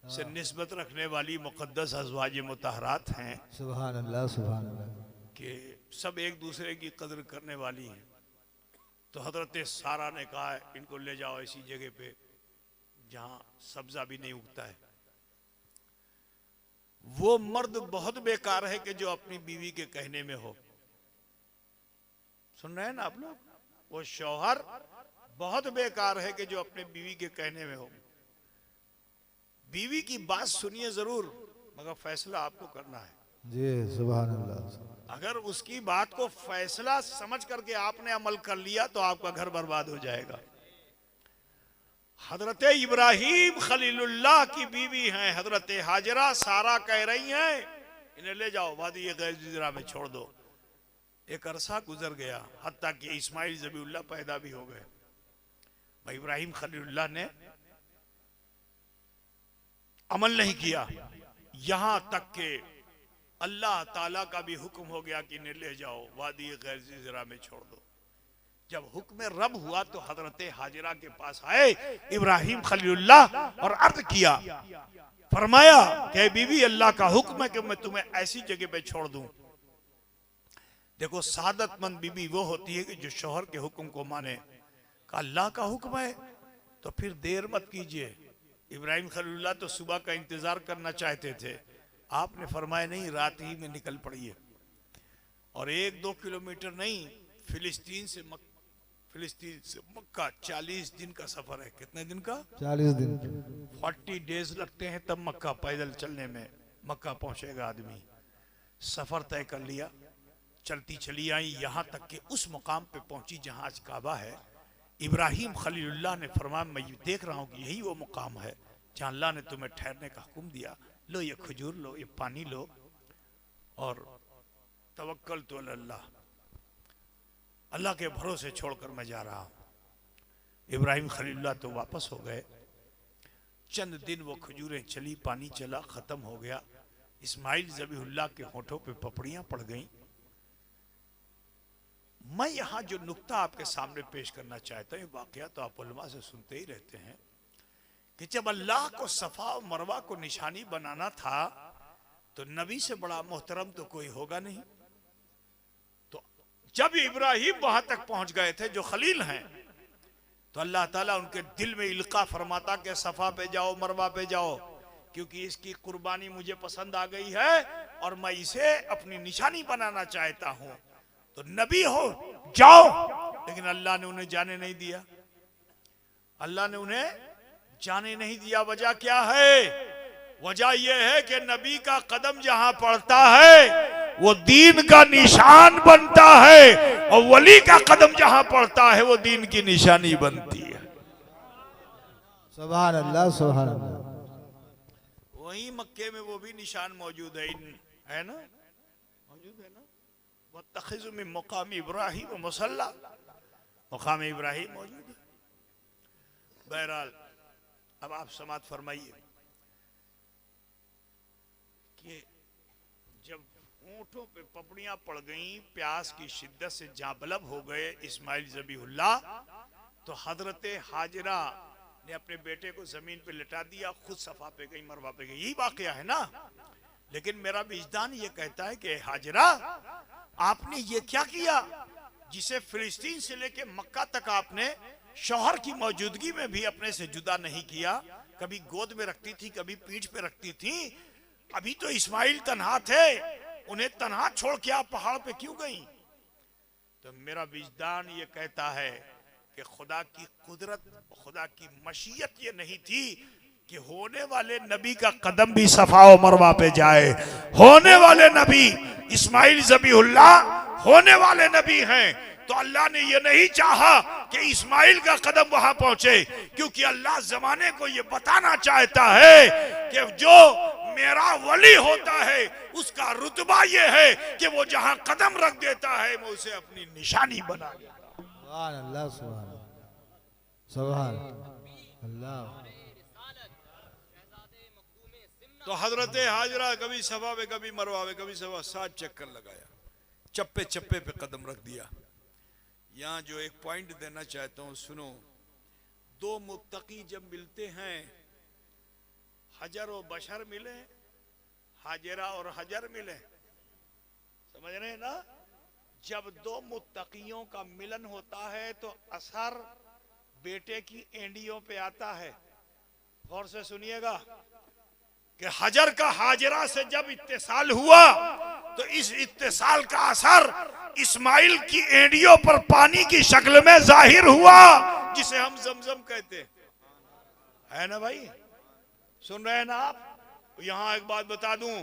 से निस्बत रखने वाली मुक़द्दस अज़वाज मुतहरात हैं। सुभान अल्लाह, सुभान अल्लाह। कि सब एक दूसरे की कदर करने वाली हैं। तो हजरत सारा ने कहा है इनको ले जाओ ऐसी जगह पे जहां सब्जा भी नहीं उगता है। वो मर्द बहुत बेकार है कि जो अपनी बीवी के कहने में हो। सुन रहे हैं ना आप लोग? वो शौहर बहुत बेकार है कि जो अपने बीवी के कहने में हो। बीवी की बात सुनिए जरूर मगर फैसला आपको करना है। जी सुभान अल्लाह। अगर उसकी बात को फैसला समझ करके आपने अमल कर लिया तो आपका घर बर्बाद हो जाएगा। हजरत इब्राहिम खलीलुल्लाह की बीवी हैं हजरत हाजिरा। सारा कह रही हैं इन्हें ले जाओ वादी गैर जज़ीरा में छोड़ दो। एक अरसा गुजर गया हत्ता कि इस्माइल ज़बीउल्लाह पैदा भी हो गए। भाई इब्राहिम खलीलुल्लाह ने अमल नहीं किया, यहां तक के अल्लाह ताला का भी हुक्म हो गया कि इन्हें ले जाओ वादी गैर जज़ीरा में छोड़ दो। जब हुक्म रब हुआ तो हजरत हाजिरा के पास आए इब्राहिम खलीलुल्लाह और अर्ज किया, फरमाया कि बीवी अल्लाह का हुक्म है कि मैं तुम्हें ऐसी जगह पे छोड़ दूं। देखो सादतमंद बीवी वो होती है कि जो शौहर के हुक्म को माने। का अल्लाह का हुक्म है तो फिर देर मत कीजिए। इब्राहिम खलीलुल्लाह तो सुबह का इंतजार करना चाहते थे, आपने फरमाया नहीं रात ही में निकल पड़िए। और 1-2 किलोमीटर नहीं, फिलिस्तीन से मक्का 40 दिन का सफर है। कितने दिन का? 40 दिन। 40 डेज लगते हैं तब मक्का पैदल चलने में मक्का पहुंचेगा आदमी। सफर तय कर लिया, चलती चली आई यहां तक कि उस मुकाम पे पहुंची जहां आज काबा है। इब्राहिम खलीलुल्लाह ने फरमाया मैं देख रहा हूं कि यही वो मुकाम है जहां अल्लाह ने तुम्हें ठहरने का हुक्म दिया। लो ये खजूर लो, ये पानी लो और तवक्कल तो अल्लाह, अल्लाह के भरोसे छोड़कर मैं जा रहा हूं। इब्राहिम खलीलुल्लाह तो वापस हो गए। चंद दिन वो खजूरें चली, पानी चला, खत्म हो गया। इस्माइल ज़बीहुल्लाह के होठों पे पपड़ियां पड़ गईं। मैं यहां जो नुक्ता आपके सामने पेश करना चाहता हूं, ये वाकया तो आप उलमा से सुनते ही रहते हैं कि जब अल्लाह को सफा और मरवा को निशानी बनाना था तो नबी से बड़ा मोहतरम तो कोई होगा नहीं। तो जब इब्राहिम वहां तक पहुंच गए थे जो खलील हैं, तो अल्लाह ताला उनके दिल में इल्का फरमाता कि सफा पे जाओ, मरवा पे जाओ, क्योंकि इसकी कुर्बानी मुझे पसंद आ गई है और मैं इसे अपनी निशानी बनाना चाहता हूं। तो नबी हो जाओ, लेकिन अल्लाह ने उन्हें जाने नहीं दिया। अल्लाह ने उन्हें जाने नहीं दिया। वजह क्या है? वजह यह है कि नबी का कदम जहां पड़ता है वो दीन का निशान बनता है, और वली का कदम जहां पड़ता है वो दीन की निशानी बनती है। सुभान अल्लाह, सुभान अल्लाह। वहीं मक्के में वो भी निशान मौजूद है ना, मौजूद है ना। वत्तखिज़ु मिन मक़ाम इब्राहीम मुसल्ला, मक़ाम इब्राहीम मौजूद है। बहरहाल अब आप समात फरमाइए कि जब ऊंटों पे पपड़ियां पड़ गईं, प्यास की शिद्दत से जाबलब हो गए इस्माइल ज़बीहुल्लाह, तो हजरत हाजरा ने अपने बेटे को जमीन पे लिटा दिया, खुद सफा पे गई, मरवा पे गई। यही वाकया है ना। लेकिन मेरा विजदान ये कहता है कि हाजरा, आपने ये क्या किया जिसे फिलिस्तीन से लेके मक्का तक आपने शौहर की मौजूदगी में भी अपने से जुदा नहीं किया। कभी गोद में रखती थी, कभी पीठ पे रखती थी। अभी तो इस्माइल तन्हा थे, उन्हें तन्हा छोड़ के आप पहाड़ पे क्यों गई? तो मेरा विजदान ये कहता है कि खुदा की कुदरत, खुदा की मशीयत ये नहीं थी कि होने वाले नबी का कदम भी सफा और मरवा पे जाए। होने वाले नबी इस्माइल ज़बीहुल्लाह होने वाले नबी हैं, तो अल्लाह ने ये नहीं चाहा कि इस्माइल का कदम वहां पहुंचे, क्योंकि अल्लाह जमाने को ये बताना चाहता है कि जो मेरा वली होता है उसका रुतबा ये है कि वो जहां कदम रख देता है मैं उसे अपनी निशानी बना देता हूं। सुभान अल्लाह, सुभान अल्लाह। तो हजरत हाजरा कभी सफा पे, कभी मरवा पे, कभी सफा, 7 चक्कर लगाया, चप्पे चप्पे पे कदम रख दिया। यहाँ जो एक पॉइंट देना चाहता हूँ सुनो। दो मुत्तकी जब मिलते हैं, हजर और बशर मिले, हाजरा और हजर मिले, समझ रहे हैं ना। जब दो मुत्तकियों का मिलन होता है तो असर बेटे की एंडियों पे आता है। गौर से सुनिएगा कि हजर का हाजरा से जब इत्तेसाल हुआ तो इस इत्तेसाल का असर इस्माइल की एंडियों पर पानी की शक्ल में जाहिर हुआ, जिसे हम जमजम कहते हैं, है ना भाई? सुन रहे हैं ना आप? यहां एक बात बता दूं,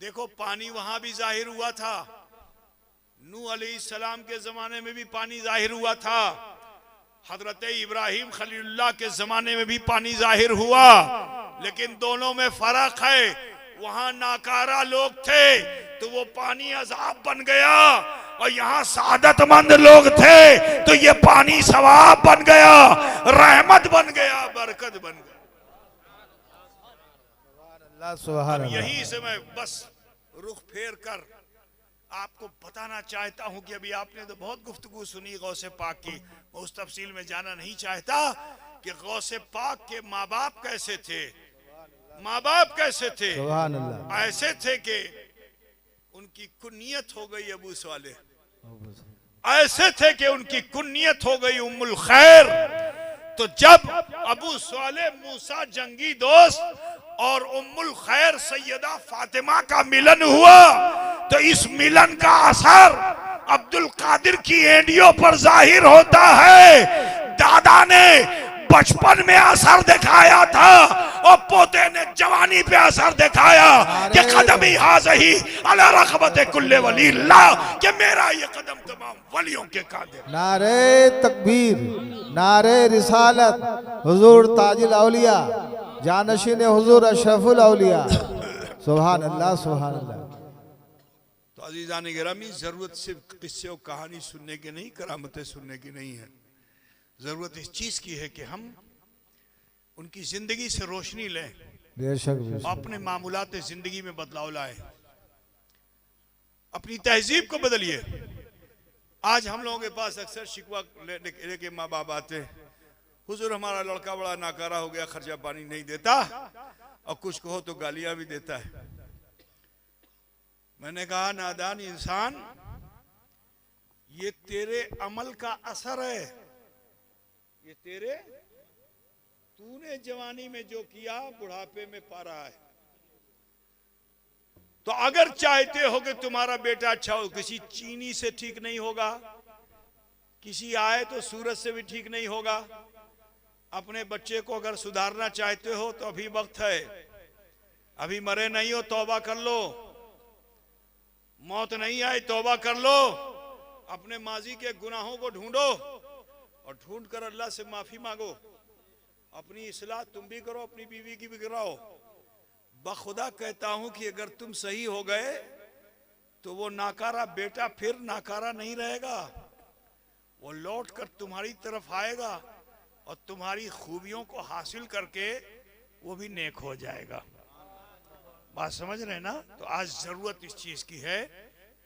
देखो पानी वहां भी जाहिर हुआ था, नूह अलैहिस्सलाम के जमाने में भी पानी जाहिर हुआ था, हजरत इब्राहिम खलीलुल्लाह के जमाने में भी पानी जाहिर हुआ, लेकिन दोनों में फर्क है। वहां नाकारा लोग थे तो वो पानी अजाब बन गया, और यहाँ सादतमंद लोग थे तो ये पानी सवाब बन गया, रहमत बन गया, बरकत बन गया। सुभान अल्लाह। यही से मैं बस रुख फेर कर आपको बताना चाहता हूं कि अभी आपने तो बहुत गुफ्तगू सुनी गौसे पाक की, मैं उस तफसील में जाना नहीं चाहता कि गौसे पाक के माँ बाप कैसे थे। माँ बाप कैसे थे? सुभान अल्लाह। ऐसे थे कि उनकी कुन्नियत हो गई अबू स्वाले, ऐसे थे कि उनकी कुन्नियत हो गई उम्मुल खैर। तो जब अबू स्वाले मूसा जंगी दोस्त और उम्मुल खैर सैयदा फातिमा का मिलन हुआ, तो इस मिलन का असर अब्दुल कादिर की एंडियों पर जाहिर होता है। दादा ने बचपन में असर दिखाया था और पोते ने जवानी पे असर दिखाया कि कदम ही हाज़ही अला रग़बत कुल्ले वलील्लाह, कि मेरा ये कदम तमाम वलियों के कांधे। नारे तकबीर, नारे रिसालत, हुजूर ताजुल औलिया, जानशीन हुजूर अशरफुल औलिया। सुभान अल्लाह, सुभान अल्लाह। तो अजीज़ान गिरामी, जरूरत सिर्फ किस्से और कहानी सुनने की नहीं, करामतें सुनने की नहीं है। जरूरत इस चीज की है कि हम उनकी जिंदगी से रोशनी लें, बेशक अपने मामूलात जिंदगी में बदलाव लाए, अपनी तहजीब को बदलिए, आज हम लोगों के पास अक्सर शिकवा लेके माँ बाप आते हैं, हुजूर हमारा लड़का बड़ा नाकारा हो गया, खर्चा पानी नहीं देता और कुछ कहो तो गालियां भी देता है। मैंने कहा नादान इंसान, ये तेरे अमल का असर है, ये तूने जवानी में जो किया बुढ़ापे में पा रहा है। तो अगर चाहते हो कि तुम्हारा बेटा अच्छा हो, किसी चीनी से ठीक नहीं होगा, किसी आए तो सूरज से भी ठीक नहीं होगा। अपने बच्चे को अगर सुधारना चाहते हो तो अभी वक्त है, अभी मरे नहीं हो, तौबा कर लो। मौत नहीं आई, तौबा कर लो। अपने माजी के गुनाहों को ढूंढो और ढूंढ कर अल्लाह से माफी मांगो। अपनी इस्लाह तुम भी करो, अपनी बीवी की भी कराओ। बखुदा कहता हूं कि अगर तुम सही हो गए तो वो नाकारा बेटा फिर नाकारा नहीं रहेगा, वो लौट कर तुम्हारी तरफ आएगा और तुम्हारी खूबियों को हासिल करके वो भी नेक हो जाएगा। बात समझ रहे ना? तो आज जरूरत इस चीज की है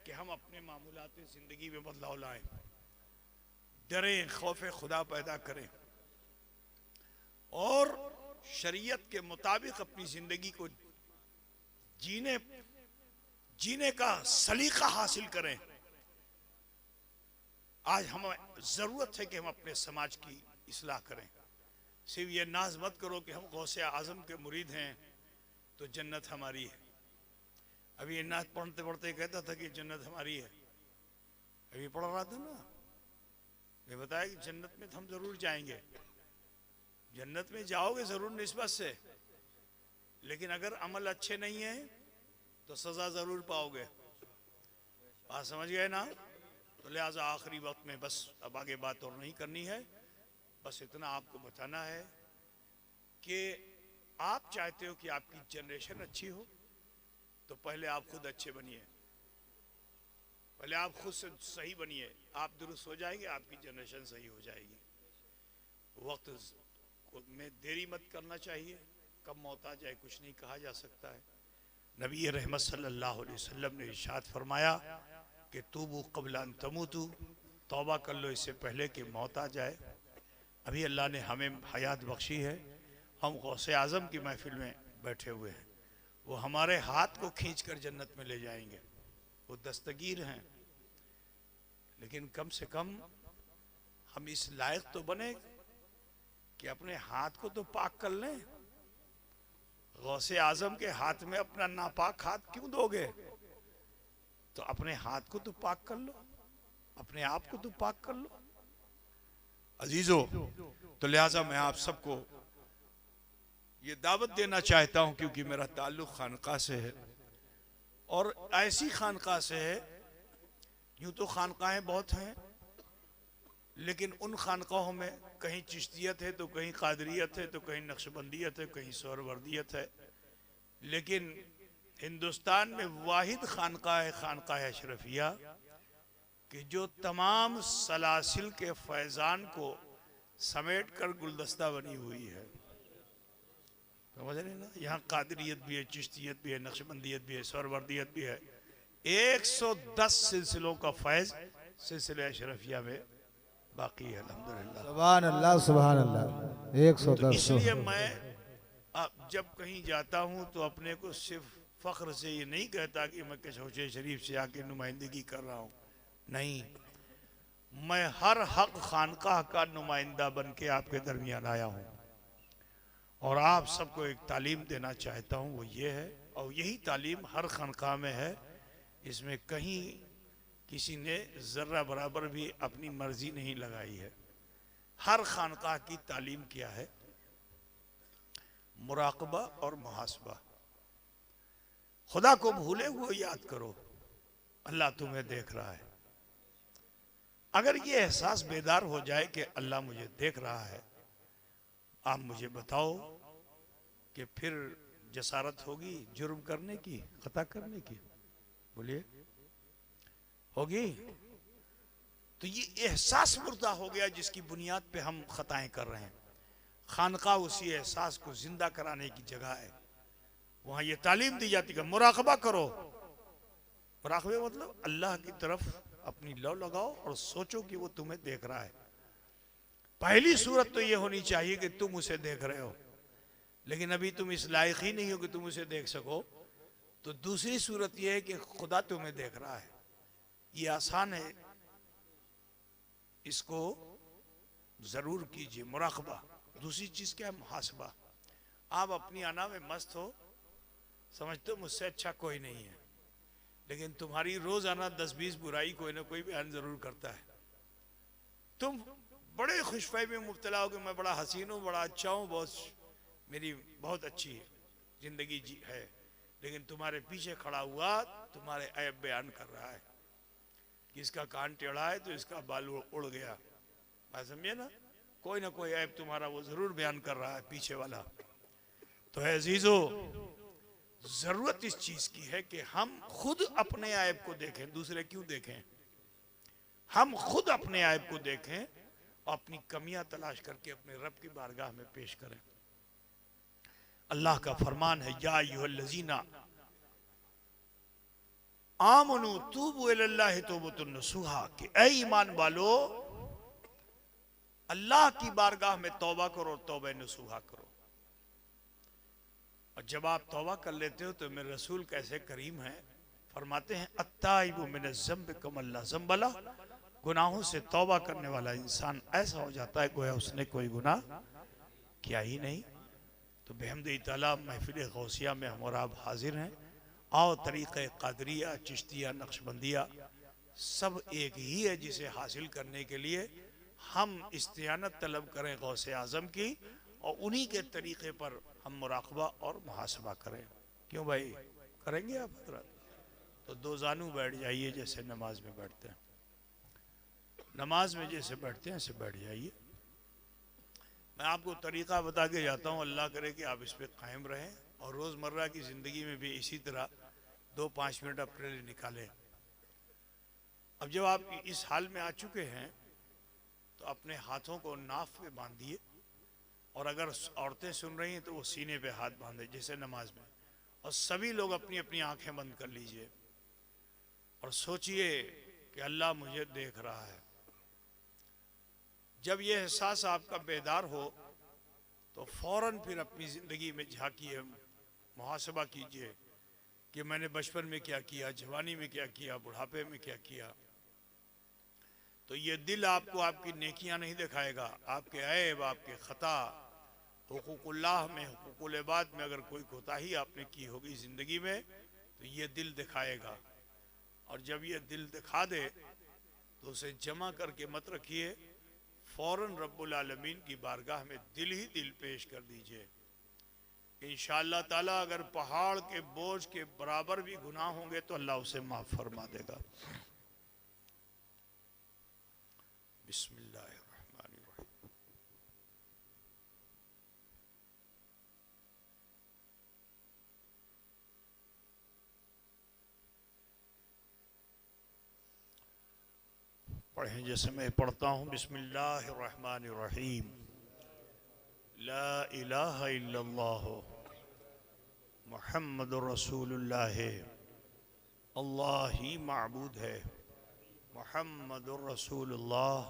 कि हम अपने मामूलाती जिंदगी में बदलाव लाएं, डरें, खौफ खुदा पैदा करें और शरीयत के मुताबिक अपनी जिंदगी को जीने का सलीका हासिल करें। आज हमें जरूरत है कि हम अपने समाज की इस्लाह करें। सिर्फ ये नाज मत करो कि हम गौसे आजम के मुरीद हैं तो जन्नत हमारी है। अभी ये नाज पढ़ते पढ़ते कहता था कि जन्नत हमारी है। अभी पढ़ रहा था ना, मैं बताया कि जन्नत में हम जरूर जाएंगे, जन्नत में जाओगे जरूर निस्बत से, लेकिन अगर अमल अच्छे नहीं है तो सजा जरूर पाओगे। बात समझ गए ना? तो लिहाजा आखिरी वक्त में बस अब आगे बात और नहीं करनी है, बस इतना आपको बताना है कि आप चाहते हो कि आपकी जनरेशन अच्छी हो तो पहले आप खुद अच्छे बनिए, पहले आप खुद से सही बनिए। आप दुरुस्त हो जाएंगे, आपकी जनरेशन सही हो जाएगी। वक्त में देरी मत करना चाहिए, कब मौत आ जाए कुछ नहीं कहा जा सकता है। नबी रहमत सल्लल्लाहु अलैहि वसल्लम ने इरशाद फरमाया कि तूबू क़ब्ल अन तमूतू, तौबा कर लो इससे पहले कि मौत आ जाए। अभी अल्लाह ने हमें हयात बख्शी है, हम गौसे आज़म की महफिल में बैठे हुए हैं, वो हमारे हाथ को खींच कर जन्नत में ले जाएंगे, वो दस्तगीर हैं। लेकिन कम से कम हम इस लायक तो बने कि अपने हाथ को तो पाक कर लें। गौसे आजम के हाथ में अपना नापाक हाथ क्यों दोगे? तो अपने हाथ को तो पाक कर लो, अपने आप को तो पाक कर लो अजीजों। तो लिहाजा मैं आप सबको ये दावत देना चाहता हूं, क्योंकि मेरा ताल्लुक खानका से है और ऐसी खानका से है, यूं तो खानकाहें बहुत हैं, लेकिन उन खानकाहों में कहीं चिश्तियत है तो कहीं कादरियत है तो कहीं नक्शबंदियत है, कहीं सोहरवर्दियत है, लेकिन हिंदुस्तान में वाहिद खानका है खानका अशरफिया कि जो तमाम सलासिल के फैजान को समेट कर गुलदस्ता बनी हुई है। समझ रहे ना? यहाँ कादरियत भी है, चिश्तियत भी है, नक्शबंदियत भी है, सोहरवर्दियत भी है। 110 सिलसिलों का फैज सिलसिले अशरफिया में बाकी है, अल्हम्दुलिल्लाह। सुभान अल्लाह, सुभान अल्लाह। 110। इसलिए मैं जब कहीं जाता हूं तो अपने को सिर्फ फख्र से ये नहीं कहता कि मैं कशौशे शरीफ से आके नुमाइंदगी कर रहा हूं, नहीं, मैं हर हक खानकाह का नुमाइंदा बन के आपके दरमियान आया हूं और आप सबको एक तालीम देना चाहता हूं, वो ये है, और यही तालीम हर खानकाह में है। इसमें कहीं किसी ने जर्रा बराबर भी अपनी मर्जी नहीं लगाई है। हर खानकाह की तालीम क्या है? मुराकबा और मुहासबा। खुदा को भूले हुए याद करो, अल्लाह तुम्हें देख रहा है। अगर ये एहसास बेदार हो जाए कि अल्लाह मुझे देख रहा है, आप मुझे बताओ कि फिर जसारत होगी जुर्म करने की, खता करने की? बोलिए, होगी? तो ये एहसास मुर्दा हो गया जिसकी बुनियाद पे हम खताएं कर रहे हैं। खानका उसी एहसास को जिंदा कराने की जगह है। वहां ये तालीम दी जाती है मुराकबा करो। मुराकबे मतलब अल्लाह की तरफ अपनी लौ लगाओ और सोचो कि वो तुम्हें देख रहा है। पहली सूरत तो ये होनी चाहिए कि तुम उसे देख रहे हो, लेकिन अभी तुम इस लायक ही नहीं हो कि तुम उसे देख सको। तो दूसरी सूरत यह है कि खुदा तुम्हें देख रहा है। ये आसान है, इसको जरूर कीजिए, मुराकबा। दूसरी चीज क्या है? मुहासबा। आप अपनी अना में मस्त हो, समझते हो मुझसे अच्छा कोई नहीं है, लेकिन तुम्हारी रोजाना 10-20 बुराई कोई ना कोई बयान जरूर करता है। तुम बड़े खुशफहमी में मुब्तला हो कि मैं बड़ा हसीन हूँ, बड़ा अच्छा हूँ, मेरी बहुत अच्छी जिंदगी जी है, लेकिन तुम्हारे पीछे खड़ा हुआ तुम्हारे ऐब बयान कर रहा है कि इसका कान टेढ़ा है तो इसका बाल उड़ गया। मैं समझे ना, कोई ना कोई ऐब तुम्हारा वो जरूर बयान कर रहा है पीछे वाला। तो है अजीजो, जरूरत इस चीज की है कि हम खुद अपने ऐब को देखें, दूसरे क्यों देखें। हम खुद अपने ऐब को देखें और अपनी कमियां तलाश करके अपने रब की बारगाह में पेश करें। अल्लाह का फरमान है, या अय्युहल्लज़ीना आमनू तूबू इलल्लाहि तौबतन नसूहा, कि ऐ ईमान वालो अल्लाह की बारगाह में तौबा करो, तौबा नसूहा करो। और जब आप तौबा कर लेते हो तो मेरे रसूल कैसे करीम हैं, फरमाते हैं अत्ताइबु मिनज़्ज़म्बि कमन ला ज़म्ब लह, गुनाहों से तौबा करने वाला इंसान ऐसा हो जाता है गोया उसने कोई गुनाह किया ही नहीं। तो बेहमदि ताला महफिल गौसिया में हम और आप हाजिर हैं। आओ तरीक़े क़ादरिया, चिश्तिया, नक्शबंदिया सब एक ही है, जिसे हासिल करने के लिए हम इस्तियानत तलब करें गौसे आज़म की, और उन्हीं के तरीक़े पर हम मुराक़बा और मुहासबा करें। क्यों भाई, करेंगे आप हज़रात? तो दो जानू बैठ जाइए जैसे नमाज में बैठते हैं, नमाज में जैसे बैठते हैं ऐसे बैठ जाइए। मैं आपको तरीक़ा बता के जाता हूँ, अल्लाह करे कि आप इस पर कायम रहें और रोज़मर्रा की ज़िंदगी में भी इसी तरह 2-5 मिनट अपने लिए निकालें। अब जब आप इस हाल में आ चुके हैं तो अपने हाथों को नाफ पे बांधिए, और अगर औरतें सुन रही हैं तो वो सीने पे हाथ बांधे जैसे नमाज में, और सभी लोग अपनी अपनी आंखें बंद कर लीजिए और सोचिए कि अल्लाह मुझे देख रहा है। जब ये एहसास आपका बेदार हो तो फौरन फिर अपनी ज़िंदगी में झांकिए, मुहासबा कीजिए कि मैंने बचपन में क्या किया, जवानी में क्या किया, बुढ़ापे में क्या किया। तो ये दिल आपको आपकी नेकियां नहीं दिखाएगा, आपके ऐब, आपके ख़ता, हुकूकुल्लाह में, हुकूकुल इबाद में अगर कोई कोताही आपने की होगी ज़िंदगी में तो ये दिल दिखाएगा। और जब ये दिल दिखा दे तो उसे जमा करके मत रखिए, फौरन रब्बुल आलमीन की बारगाह में दिल ही दिल पेश कर दीजिए। इंशाअल्लाह ताला अगर पहाड़ के बोझ के बराबर भी गुनाह होंगे तो अल्लाह उसे माफ़ फरमा देगा। बिस्मिल्लाहिर्रहमानिर्रहीम। पढ़ें जैसे मैं पढ़ता हूँ, बिस्मिल्लाहिर्रहमानिर्रहीम। ला इलाहा इल्लल्लाह मुहम्मदुर रसूलुल्लाह, अल्लाह ही माबूद है, मुहम्मदुर रसूलुल्लाह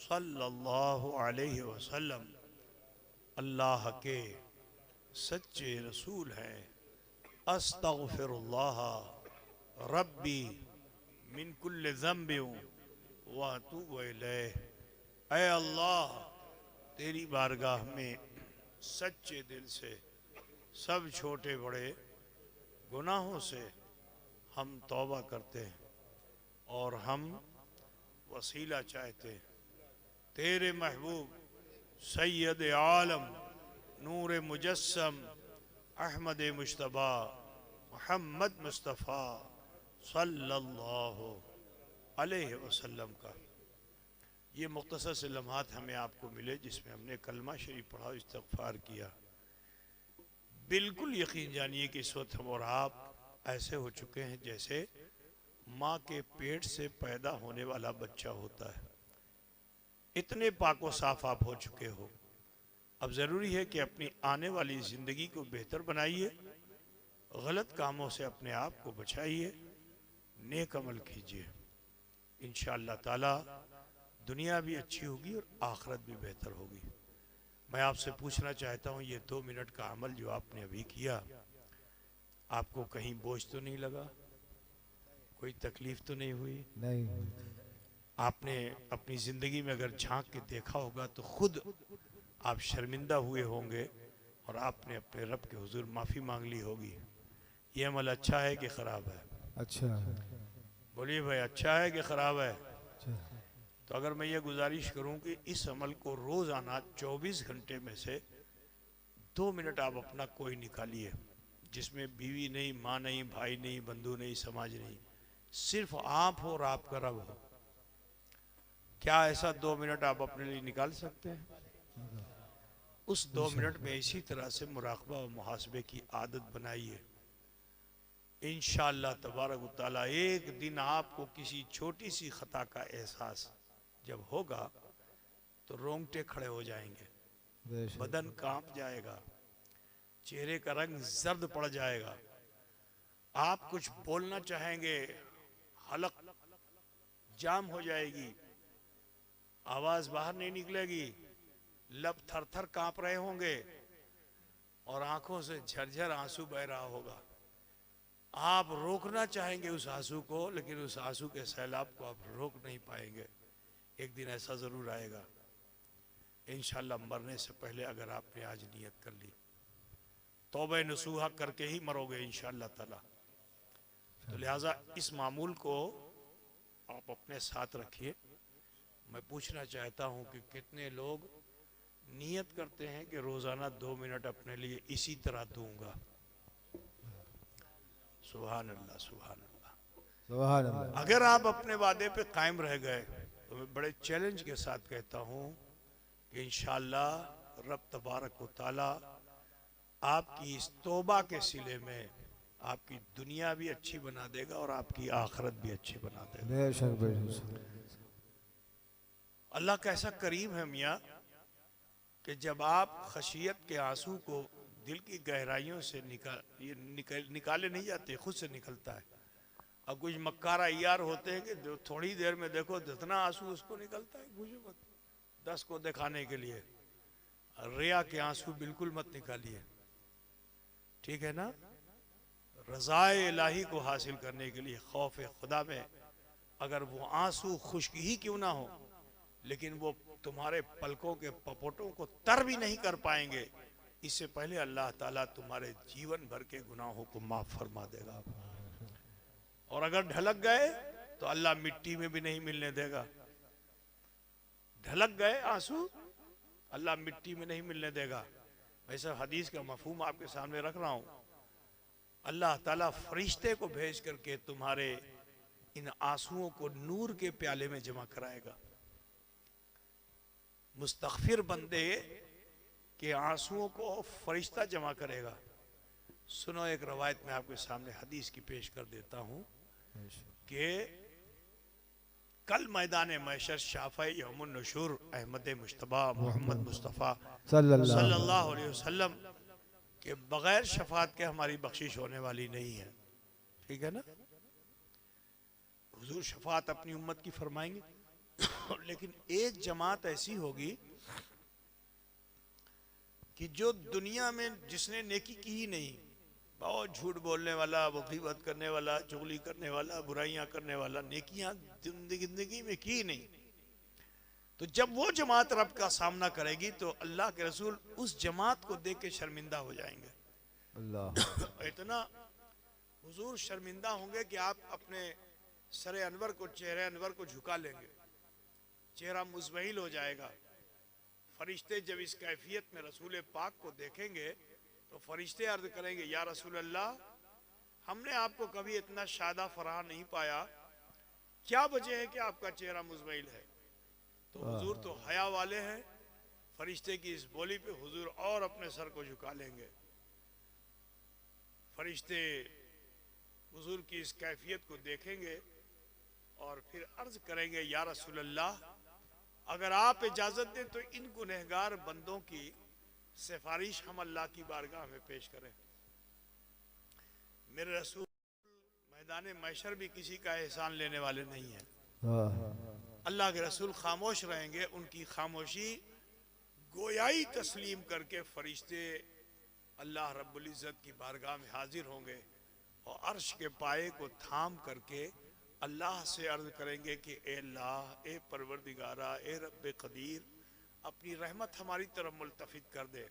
सल्लल्लाहु अलैहि वसल्लम अल्लाह के सच्चे रसूल हैं। अस्तगफिरुल्लाह रब्बी मिन कुल्लि ज़ंबिन व अतूबु इलैह। ऐ अल्लाह, तेरी बारगाह में सच्चे दिल से सब छोटे बड़े गुनाहों से हम तौबा करते हैं और हम वसीला चाहते हैं तेरे महबूब सैयद आलम नूर मुजस्सम अहमद मुश्तबा मोहम्मद मुस्तफ़ा सल्लल्लाहु अलैहि वसल्लम का ये मुख्तसर से लम्हात हमें आपको मिले जिसमें हमने कलमा शरीफ पढ़ा, इस्तग़फ़ार किया। बिल्कुल यकीन जानिए कि इस वक्त हम और आप ऐसे हो चुके हैं जैसे माँ के पेट से पैदा होने वाला बच्चा होता है। इतने पाको साफ आप हो चुके हो। अब ज़रूरी है कि अपनी आने वाली ज़िंदगी को बेहतर बनाइए, गलत कामों से अपने आप को बचाइए, नेक अमल कीजिए। इंशाअल्लाह ताला दुनिया भी अच्छी होगी और आखिरत भी बेहतर होगी। मैं आपसे पूछना चाहता हूँ, ये 2 मिनट का अमल जो आपने अभी किया, आपको कहीं बोझ तो नहीं लगा? कोई तकलीफ तो नहीं हुई? नहीं। आपने अपनी ज़िंदगी में अगर झांक के देखा होगा तो खुद आप शर्मिंदा हुए होंगे और आपने अपने रब के हुजूर माफ़ी मांग ली होगी। ये अमल अच्छा है कि ख़राब है? अच्छा है। बोलिए भाई, अच्छा है कि ख़राब है? अच्छा। तो अगर मैं ये गुजारिश करूं कि इस अमल को रोज़ाना 24 घंटे में से 2 मिनट आप अपना कोई निकालिए, जिसमें बीवी नहीं, माँ नहीं, भाई नहीं, बंधु नहीं, समाज नहीं, सिर्फ आप हो और आपका रब हो। क्या ऐसा 2 मिनट आप अपने लिए निकाल सकते हैं? उस 2 मिनट में इसी तरह से मुराकबा और मुहासबे की आदत बनाइए। इंशाअल्लाह तबारक व तआला एक दिन आपको किसी छोटी सी खता का एहसास जब होगा तो रोंगटे खड़े हो जाएंगे, बेशक। बदन कांप जाएगा, चेहरे का रंग जर्द पड़ जाएगा, आप कुछ बोलना चाहेंगे, हलक जाम हो जाएगी, आवाज बाहर नहीं निकलेगी, लब थर थर कांप रहे होंगे और आंखों से झरझर आंसू बह रहा होगा। आप रोकना चाहेंगे उस आंसू को, लेकिन उस आंसू के सैलाब को आप रोक नहीं पाएंगे। एक दिन ऐसा जरूर आएगा इंशाअल्लाह। मरने से पहले अगर आपने आज नियत कर ली, तौबा नसूहा करके ही मरोगे इंशाअल्लाह ताला। तो लिहाजा इस मामूल को आप अपने साथ रखिए। मैं पूछना चाहता हूं कि कितने लोग नियत करते हैं कि रोजाना 2 मिनट अपने लिए इसी तरह दूंगा? सुभान अल्लाह, सुभान अल्लाह। सुभान अल्लाह। अगर आप अपने वादे पे कायम रह गए तो मैं बड़े चैलेंज के साथ कहता हूं कि इंशाअल्लाह रब तबारक व तआला आपकी इस तौबा के सिले में आपकी दुनिया भी अच्छी बना देगा और आपकी आखिरत भी अच्छी बना देगा। बेशक बेशक। अल्लाह कैसा करीम है मियाँ कि जब आप खशियत के आंसू को दिल की गहराइयों से निकाले नहीं जाते, खुद से निकलता है। अब कुछ मक्कार यार होते हैं कि जो थोड़ी देर में देखो जितना आंसू उसको निकलता है, पूछो मत, 10 को दिखाने के लिए। रिया के आंसू बिल्कुल मत निकालिए, ठीक है ना? रज़ाए इलाही को हासिल करने के लिए खौफ खुदा में अगर वो आंसू खुश्की ही क्यों ना हो, लेकिन वो तुम्हारे पलकों के पपोटों को तर भी नहीं कर पाएंगे, इससे पहले अल्लाह ताला तुम्हारे जीवन भर के गुनाहों को माफ फरमा देगा। और अगर ढलक गए तो अल्लाह मिट्टी में भी नहीं मिलने देगा। ढलक गए आंसू, अल्लाह मिट्टी में नहीं मिलने देगा। ऐसा हदीस का मफहूम आपके सामने रख रहा हूं। अल्लाह ताला फरिश्ते को भेज करके तुम्हारे इन आंसुओं को नूर के प्याले में जमा कराएगा। मुस्तगफिर बंदे के आंसुओं को फरिश्ता जमा करेगा। सुनो, एक रवायत में आपके सामने हदीस की पेश कर देता हूं कि कल मैदान महशर शाफ़ई यौमुन नुशूर अहमद मुश्तबा मोहम्मद मुस्तफ़ा सल्लल्लाहु अलैहि वसल्लम के बगैर शफात के हमारी बख्शिश होने वाली नहीं है, ठीक है ना? हुजूर शफात अपनी उम्मत की फरमाएंगे लेकिन एक जमात ऐसी होगी कि जो दुनिया में जिसने नेकी की ही नहीं, बहुत झूठ बोलने वाला, गीबत करने वाला, चुगली करने वाला, बुराइयां करने वाला, नेकियां जिंदगी में की नहीं, तो जब वो जमात रब का सामना करेगी तो अल्लाह के रसूल उस जमात को देख के शर्मिंदा हो जाएंगे। अल्लाह इतना हुजूर शर्मिंदा होंगे कि आप अपने सरे अनवर को, चेहरे अनवर को झुका लेंगे, चेहरा मुज़महिल हो जाएगा। फरिश्ते जब इस कैफियत में रसूल पाक को देखेंगे तो फरिश्ते अर्ज करेंगे, या रसूल अल्लाह, हमने आपको कभी इतना शादा फराह नहीं पाया, क्या वजह है कि आपका चेहरा मुज़महिल है? तो हुजूर तो हया वाले हैं। फरिश्ते की इस बोली पे हुजूर और अपने सर को झुका लेंगे। फरिश्ते हुजूर की इस कैफियत को देखेंगे और फिर अर्ज करेंगे, या रसूल अल्लाह, अगर आप इजाजत दें तो इन गुनहगार बंदों की सिफारिश हम अल्लाह की बारगाह में पेश करें। मेरे रसूल मैदान महशर भी किसी का एहसान लेने वाले नहीं हैं। वाह। अल्लाह के रसूल खामोश रहेंगे, उनकी खामोशी गोयाई तस्लीम करके फरिश्ते अल्लाह रब्बुल इज़्ज़त की बारगाह में हाजिर होंगे और अर्श के पाए को थाम करके अल्लाह से अर्ज करेंगे कि ए अल्लाह, ए परवरदिगारा, ए रब्बे कदीर, अपनी रहमत हमारी तरफ मुल्तफित कर दे।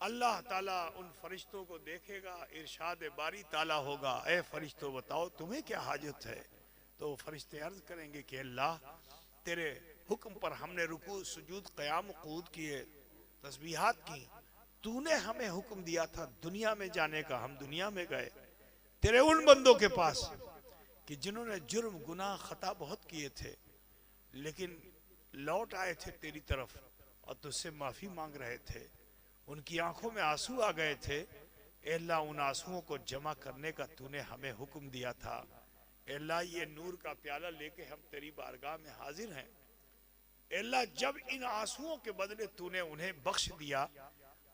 अल्लाह ताला उन फरिश्तों को देखेगा, इरशाद बारी ताला होगा, ए फरिश्तों बताओ तुम्हें क्या हाजत है। तो फरिश्ते अर्ज करेंगे कि अल्लाह, तेरे हुक्म पर हमने रुकू सुजूद क़याम कूद किए, तस्बीहात की, तूने हमें हुक्म दिया था दुनिया में जाने का, हम दुनिया में गए तेरे उन बंदों के पास कि जिन्होंने जुर्म गुनाह खता बहुत किए थे, लेकिन लौट आए थे तेरी तरफ और तुझसे माफ़ी मांग रहे थे, उनकी आंखों में आंसू आ गए थे। ए अल्लाह, उन आंसुओं को जमा करने का तूने हमें हुक्म दिया था। ए अल्लाह, ये नूर का प्याला लेके हम तेरी बारगाह में हाजिर हैं। ए अल्लाह, जब इन आंसुओं के बदले तूने उन्हें बख्श दिया,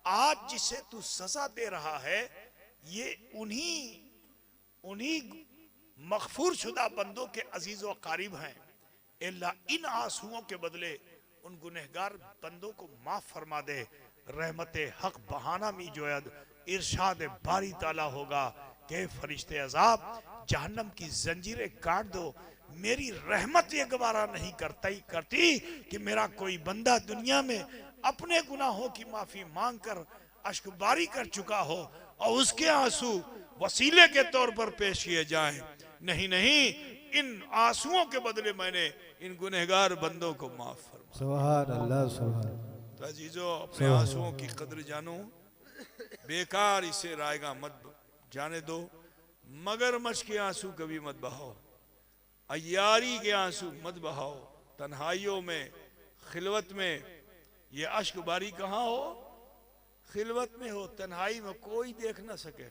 आज जिसे तू सजा दे रहा है ये उन्हीं मगफूर शुदा बंदों के अजीज व कारिब हैं। ए अल्लाह, इन आंसुओं के बदले उन गुनहगार बंदों को माफ फरमा दे। रहमत हक बहाना मी जोयद, इरशाद बारी ताला होगा कि फरिश्ते अजाब, जहन्नम की जंजीरें काट दो, मेरी रहमत ये गवारा नहीं करती कि मेरा कोई बंदा दुनिया में अपने गुनाहों की माफी मांग कर अश्कबारी कर चुका हो और उसके आंसू वसीले के तौर पर पेश किए जाएं। नहीं नहीं, इन आंसुओं के बदले मैंने इन गुनहगार बंदों को माफ फरमा। सुभान अल्लाह, सुभान। तो अजीजों, अपने आंसुओं की कद्र जानो, बेकार इसे रायगा मत जाने दो। मगरमच्छ के आंसू कभी मत बहाओ, अय्यारी के आंसू मत बहाओ, तन्हाइयों में, खिलवत में। ये अश्क बारी कहाँ हो? खिलवत में हो, तन्हाई में कोई देख ना सके।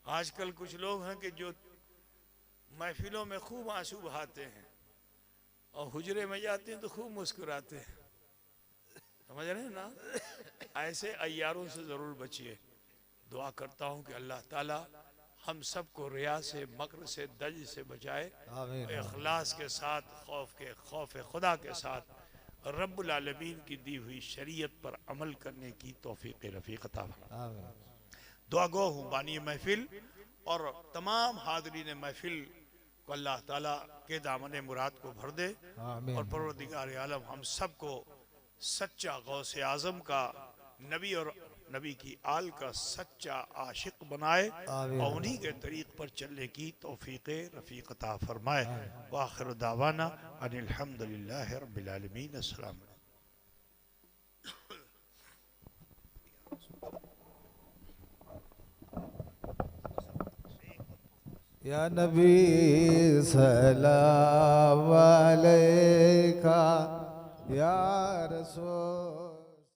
आजकल कुछ लोग हैं कि जो महफिलों में खूब आंसू बहाते हैं और हुजरे में जाते हैं तो खूब मुस्कुराते हैं। समझ रहे हैं ना? ऐसे अय्यारों से जरूर बचिए। दुआ करता हूँ कि अल्लाह ताला हम सबको रिया से, मकर से, दज से बचाए, इखलास के साथ, खौफ खुदा के साथ रब्बुल आलमीन की दी हुई शरीयत पर अमल करने की तौफीक रफ़ीक अता फरमाए। दुआ गो हूँ बानी महफिल और तमाम हाज़रीन महफिल को अल्लाह ताला के दामन मुराद को भर दे और परवरदिगार आलम हम सबको सच्चा गौसे आज़म का, नबी और नबी की आल का सच्चा आशिक बनाए और उन्हीं के तरीक़ पर चलने की तौफीक रफ़ीक अता फरमाए। व आखिर दावाना अनिल हम्दुलिल्लाहि रब्बिल आलमीन। अस्सलाम या नबी सलाम अलैका या रसूल